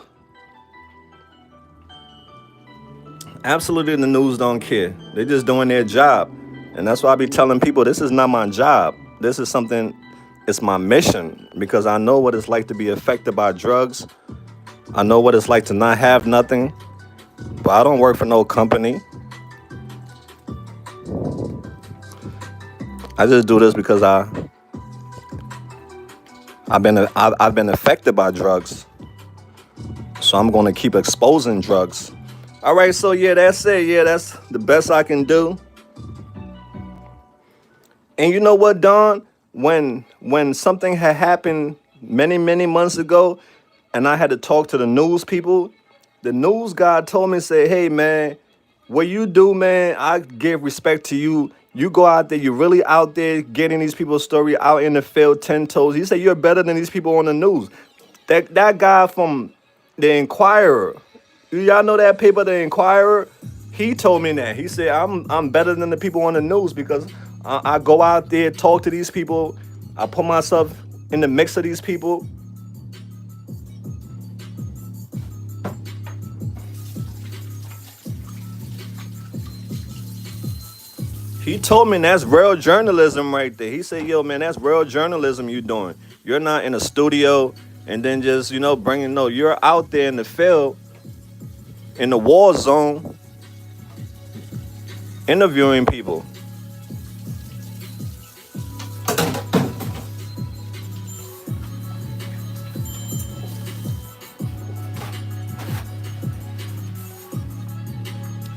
Absolutely, the news don't care. They're just doing their job. And that's why I be telling people, this is not my job. This is something, it's my mission, because I know what it's like to be affected by drugs. I know what it's like to not have nothing. But I don't work for no company. I just do this because I've been affected by drugs. So I'm going to keep exposing drugs. All right, so yeah, that's it. Yeah, that's the best I can do. And you know what, Don? When something had happened many months ago, and I had to talk to the news people, the news guy told me, say, hey, man, what you do, man, I give respect to you. You go out there, you're really out there getting these people's story out in the field 10 toes. He said, you're better than these people on the news. That guy from the Inquirer, y'all know that paper, the Inquirer? He told me that. He said, I'm better than the people on the news because I go out there, talk to these people. I put myself in the mix of these people. He told me that's real journalism right there. He said, yo, man, that's real journalism you doing. You're not in a studio and then just, bringing, no, you're out there in the field, in the war zone, interviewing people.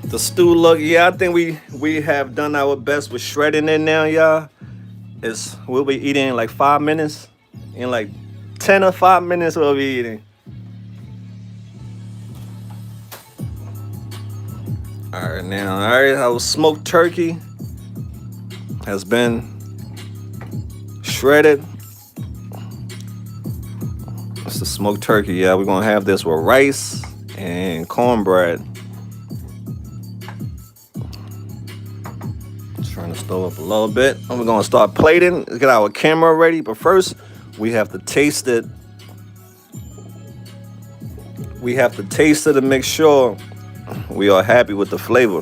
The stew look, yeah, I think we have done our best with shredding it now, y'all. We'll be eating in like 5 minutes. In like 10 or 5 minutes we'll be eating. All right, our smoked turkey has been shredded. It's the smoked turkey, yeah. We're gonna have this with rice and cornbread. Turn the stove up a little bit. And we're gonna start plating. Let's get our camera ready. But first, we have to taste it. We have to taste it and make sure we are happy with the flavor.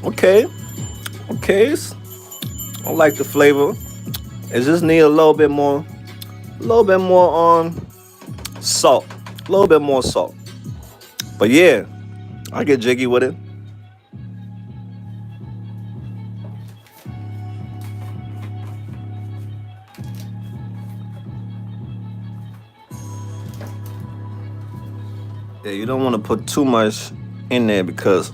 Okay. I like the flavor. It just need a little bit more salt. A little bit more salt. But yeah, I get jiggy with it. Yeah, you don't want to put too much in there because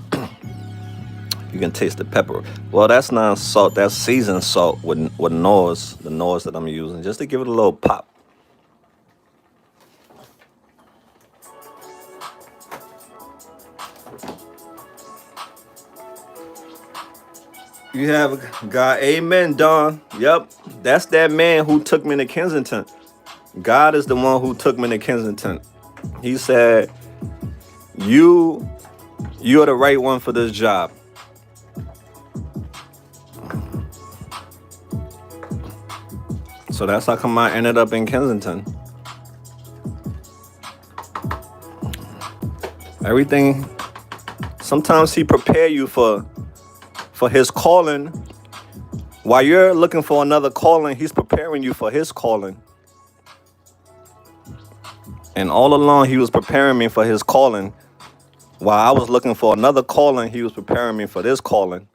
you can taste the pepper. Well, that's not salt. That's seasoned salt with Norse, the Norse that I'm using, just to give it a little pop. You have a God. Amen, Don. Yep, that's that man who took me to Kensington. God is the one who took me to Kensington. He said, "You, you're the right one for this job." So that's how come I ended up in Kensington. Everything. Sometimes he prepare you for his calling. While you're looking for another calling, he's preparing you for his calling. And all along, he was preparing me for his calling. While I was looking for another calling, he was preparing me for this calling.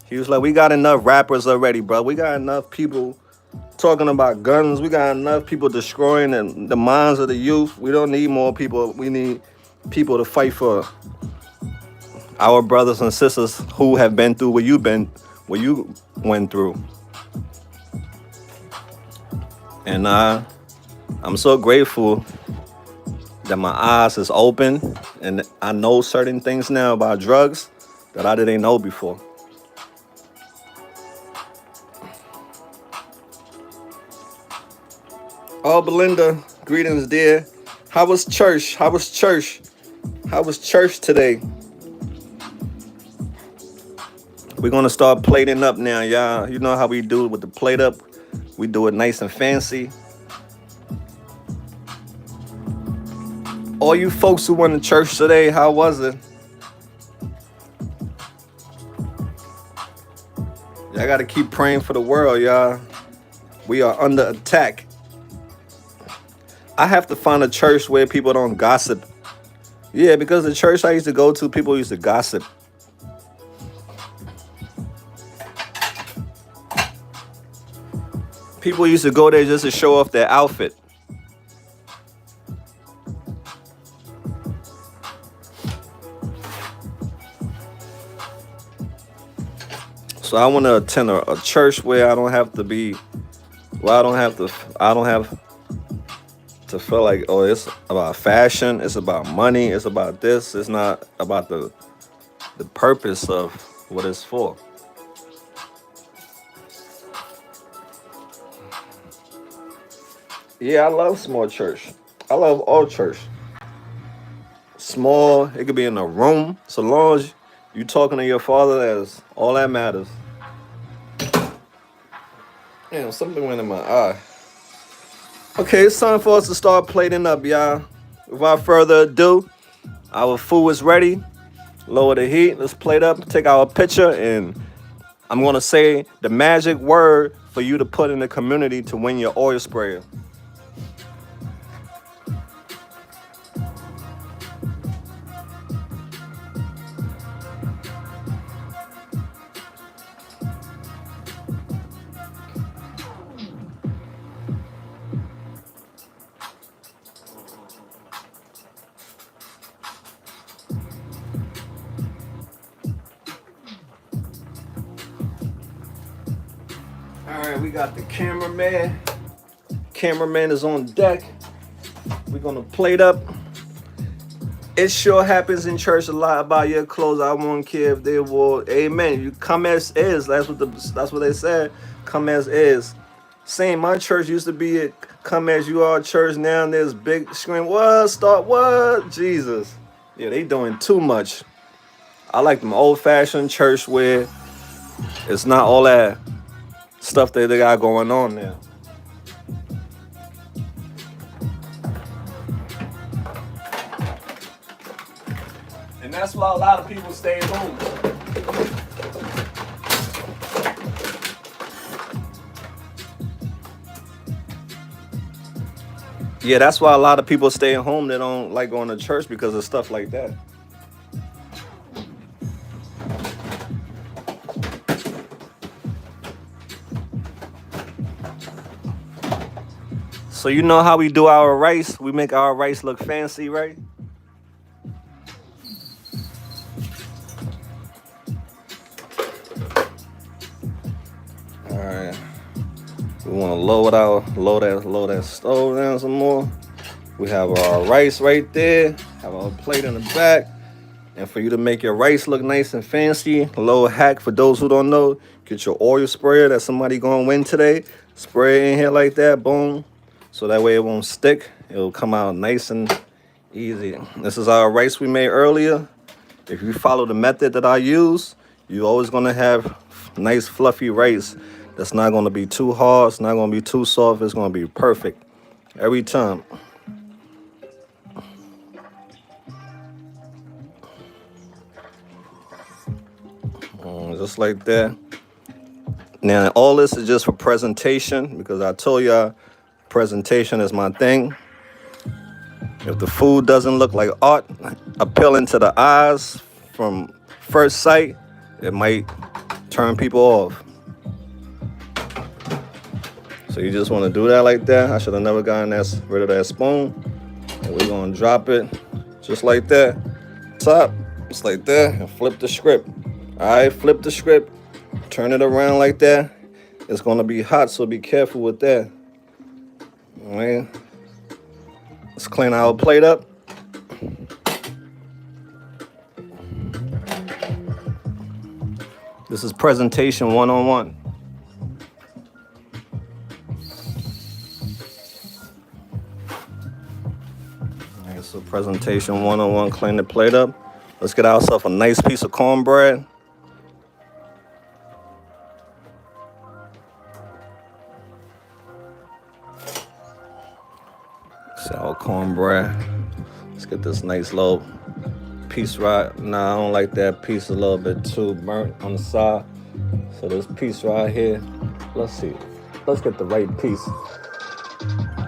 He was like, we got enough rappers already, bro. We got enough people talking about guns. We got enough people destroying the minds of the youth. We don't need more people. We need people to fight for our brothers and sisters who have been through what you went through. And I'm so grateful that my eyes is open and I know certain things now about drugs that I didn't know before. Oh, Belinda, greetings, dear. How was church? How was church? How was church today? We're going to start plating up now, y'all. You know how we do it with the plate up. We do it nice and fancy. All you folks who went to church today, how was it? Y'all got to keep praying for the world, y'all. We are under attack. I have to find a church where people don't gossip. Yeah, because the church I used to go to, people used to gossip. People used to go there just to show off their outfit. So I want to attend a church where I don't have to be, well, I don't have to feel like, oh, it's about fashion, it's about money, it's about this. It's not about the purpose of what it's for. Yeah, I love small church. I love all church. Small, it could be in a room. So long as you talking to your father, that's all that matters. Damn, something went in my eye. Okay, it's time for us to start plating up, y'all. Without further ado, our food is ready. Lower the heat. Let's plate up, take our picture, and I'm going to say the magic word for you to put in the community to win your oil sprayer. All right, we got the cameraman. Cameraman is on deck. We're gonna plate up. It sure happens in church a lot about your clothes. I won't care if they wore. Amen. You come as is. That's what they said. Come as is. Same. My church used to be a come as you are church. Now there's big scream. What? Start what? Jesus. Yeah, they doing too much. I like them old fashioned church where it's not all that stuff that they got going on there. And that's why a lot of people stay home. Yeah, that's why a lot of people stay at home. They don't like going to church because of stuff like that. So you know how we do our rice? We make our rice look fancy, right? We want to lower that stove down some more. We have our rice right there. Have our plate in the back. And for you to make your rice look nice and fancy, a little hack for those who don't know, get your oil sprayer that somebody gonna win today. Spray it in here like that, boom. So that way it won't stick. It'll come out nice and easy. This is our rice we made earlier. If you follow the method that I use, you're always gonna have nice fluffy rice. That's not gonna be too hard, it's not gonna be too soft, it's gonna be perfect every time. Just like that. Now all this is just for presentation, because I told y'all presentation is my thing. If the food doesn't look like art, appealing to the eyes from first sight, it might turn people off. So you just want to do that like that. I should have never gotten rid of that spoon. And we're gonna drop it just like that. Top, just like that, and flip the script. All right, flip the script, turn it around like that. It's gonna be hot, so be careful with that. All right, let's clean our plate up. This is presentation 101. All right, so presentation 101, clean the plate up. Let's get ourselves a nice piece of cornbread. So our cornbread. Let's get this nice little piece right. Nah, I don't like that piece a little bit too burnt on the side. So this piece right here, let's see. Let's get the right piece.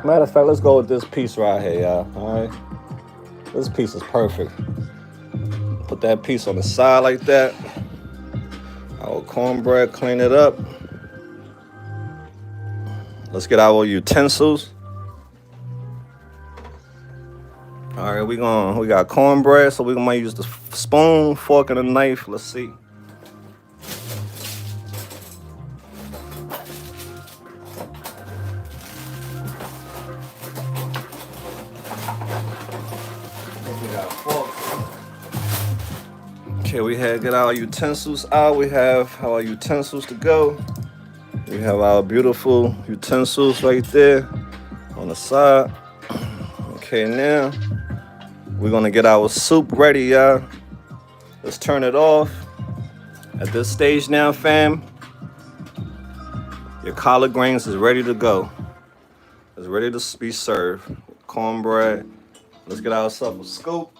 Matter of fact, let's go with this piece right here, y'all. All right. This piece is perfect. Put that piece on the side like that. Our cornbread, clean it up. Let's get our utensils. All right, we got cornbread, so we might use the spoon, fork, and a knife. Let's see. Okay, we had get our utensils out. We have our utensils to go. We have our beautiful utensils right there on the side. Okay, now we're gonna get our soup ready, y'all. Let's turn it off. At this stage now, fam, your collard greens is ready to go. It's ready to be served. Cornbread. Let's get ourselves a scoop.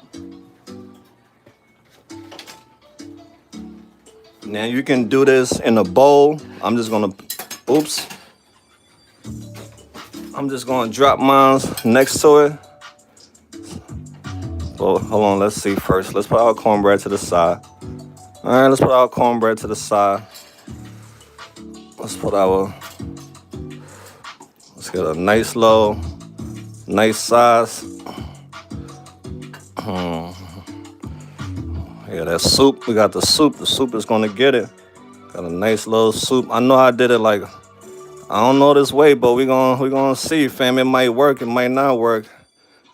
Now you can do this in a bowl. I'm just gonna drop mine next to it. Well, hold on, let's see first. Let's put our cornbread to the side. All right, let's put our cornbread to the side. Let's get a nice low, nice size. Yeah, that soup, we got the soup. The soup is gonna get it. Got a nice little soup. I know I did it like, I don't know this way, but we're gonna see, fam. It might work, it might not work.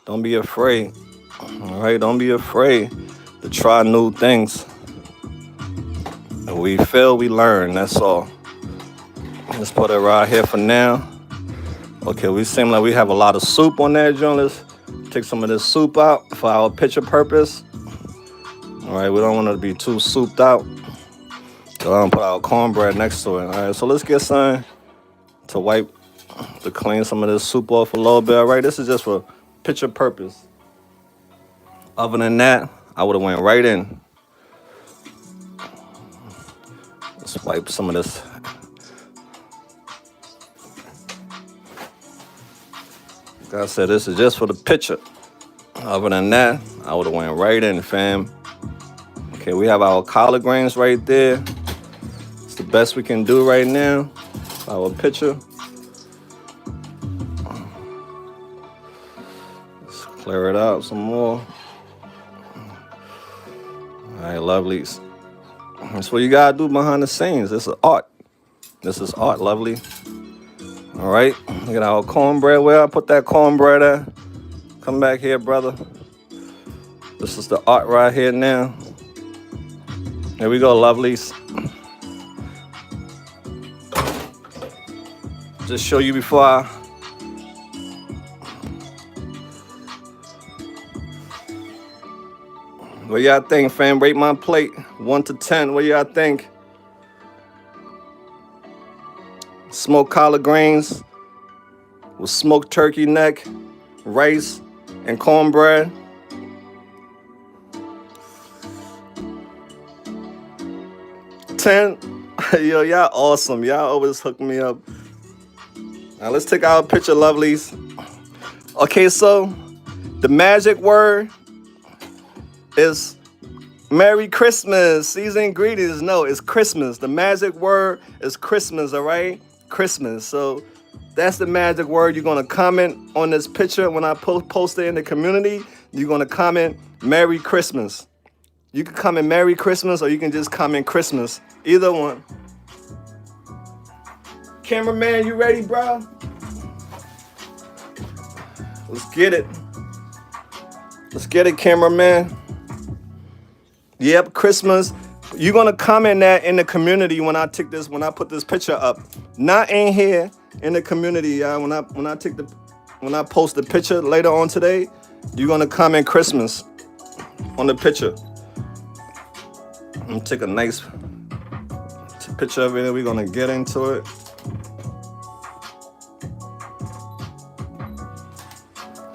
Don't be afraid. All right, don't be afraid to try new things. If we fail, we learn, that's all. Let's put it right here for now. Okay, we seem like we have a lot of soup on that joint. Let's take some of this soup out for our picture purpose. All right, we don't want it to be too souped out. So I'm gonna put our cornbread next to it. All right, so let's get some to clean some of this soup off a little bit. All right, this is just for picture purpose. Other than that, I would have went right in. Let's wipe some of this. Like I said, this is just for the picture. Other than that, I would have went right in, fam. Okay, we have our collard greens right there. It's the best we can do right now. Our picture. Let's clear it out some more. All right, lovelies. That's what you gotta do behind the scenes. This is art. This is art, lovely. All right, look at our cornbread. Where I put that cornbread at? Come back here, brother. This is the art right here now. Here we go, lovelies. Just show you before I... What y'all think, fam? Rate my plate, 1 to 10. What y'all think? Smoked collard greens with smoked turkey neck, rice, and cornbread. Yo, y'all awesome. Y'all always hook me up. Now let's take our picture, lovelies. Okay, so the magic word is Merry Christmas. These ingredients, no, it's Christmas. The magic word is Christmas, all right? Christmas. So that's the magic word. You're going to comment on this picture when I post it in the community. You're going to comment Merry Christmas. You can comment Merry Christmas or you can just comment Christmas. Either one. Cameraman, you ready, bro? Let's get it. Let's get it, cameraman. Yep, Christmas. You're gonna comment that in the community when I put this picture up. Not in here, in the community, y'all. When I post the picture later on today, you're gonna comment Christmas on the picture. I'm gonna take a nice picture of it and we're gonna get into it.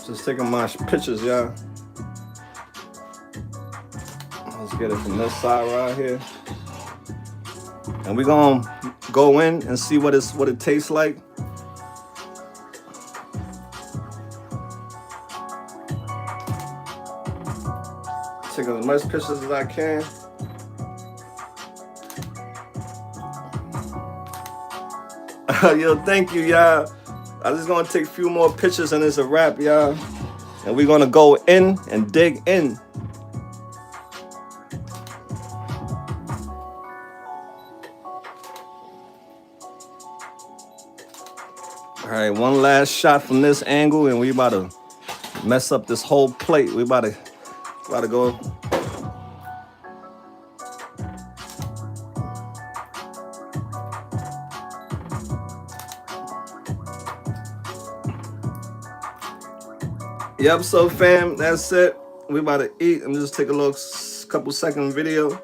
Just taking my pictures, y'all. Let's get it from this side right here. And we're gonna go in and see what it tastes like. Take as much pictures as I can. Yo, thank you, y'all. I'm just gonna take a few more pictures and it's a wrap, y'all. And we're gonna go in and dig in. All right, one last shot from this angle and we about to mess up this whole plate. We about to go. Yep, so fam, that's it. We about to eat. I'm just take a little couple second video.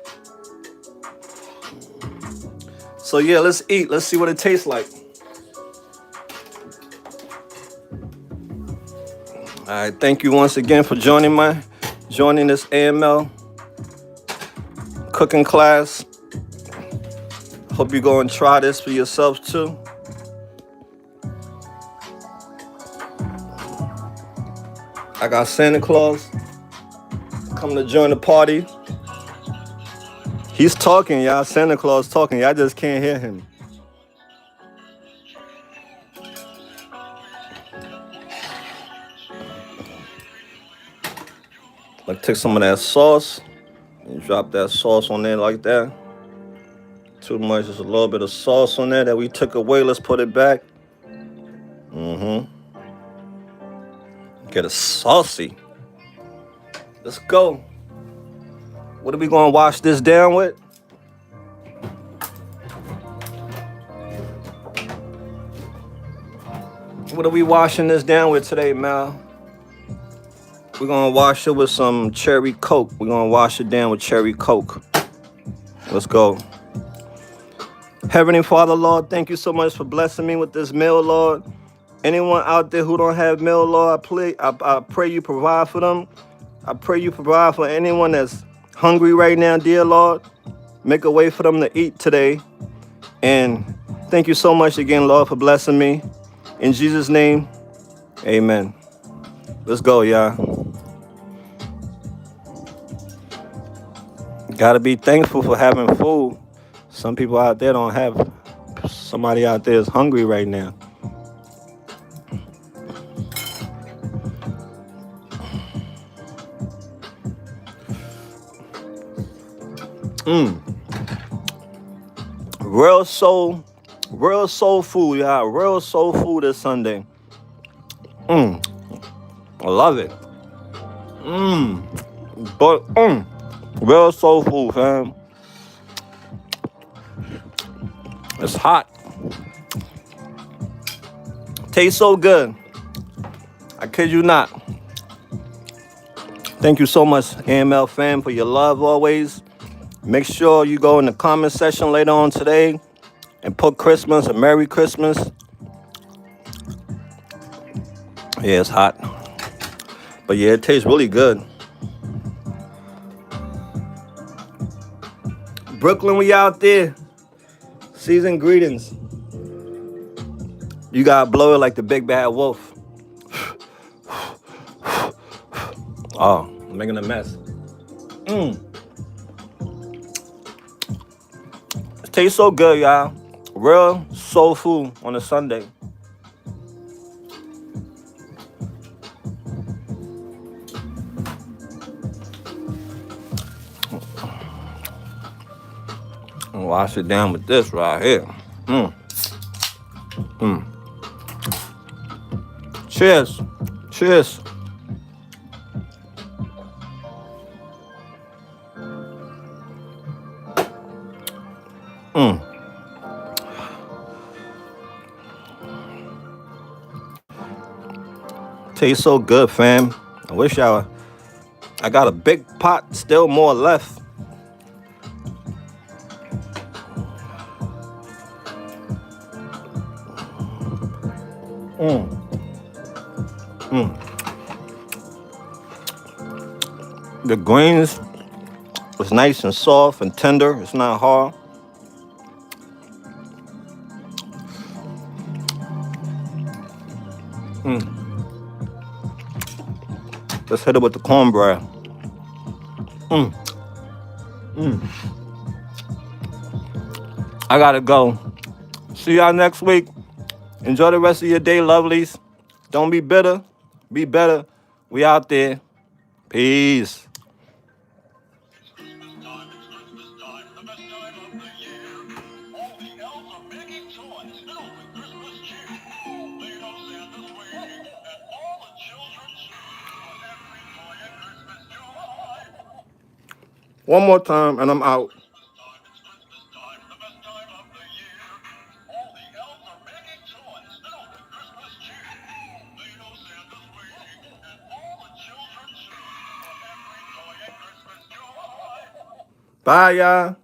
So yeah, let's eat. Let's see what it tastes like. All right, thank you once again for joining this AML cooking class. Hope you go and try this for yourselves too. I got Santa Claus coming to join the party. He's talking, y'all. Santa Claus talking. Y'all just can't hear him. I take some of that sauce and drop that sauce on there like that. Too much, just a little bit of sauce on there that we took away. Let's put it back. Get it saucy. Let's go. What are we gonna wash this down with? What are we washing this down with today, Mal? We're gonna wash it with some cherry Coke. We're gonna wash it down with cherry Coke. Let's go. Heavenly Father, Lord, thank you so much for blessing me with this meal, Lord. Anyone out there who don't have meal, Lord, I pray you provide for them. I pray you provide for anyone that's hungry right now, dear Lord. Make a way for them to eat today. And thank you so much again, Lord, for blessing me. In Jesus' name, amen. Let's go, y'all. Gotta be thankful for having food. Some people out there don't have. Somebody out there is hungry right now. Real soul Real soul food, y'all. Real soul food this Sunday. I love it. But real soul food, fam. It's hot. Tastes so good. I kid you not. Thank you so much, AML fam, for your love always. Make sure you go in the comment section later on today and put Christmas and Merry Christmas. Yeah, it's hot. But yeah, it tastes really good. Brooklyn, we out there. Season greetings. You gotta blow it like the big bad wolf. Oh, I'm making a mess. It tastes so good, y'all. Real soul food on a Sunday. And wash it down with this right here. Cheers. Cheers. Tastes so good, fam. I wish I got a big pot, still more left. The greens is nice and soft and tender. It's not hard. Let's hit it with the cornbread. I gotta go. See y'all next week. Enjoy the rest of your day, lovelies. Don't be bitter. Be better. We out there. Peace. One more time and I'm out. Bye, y'all.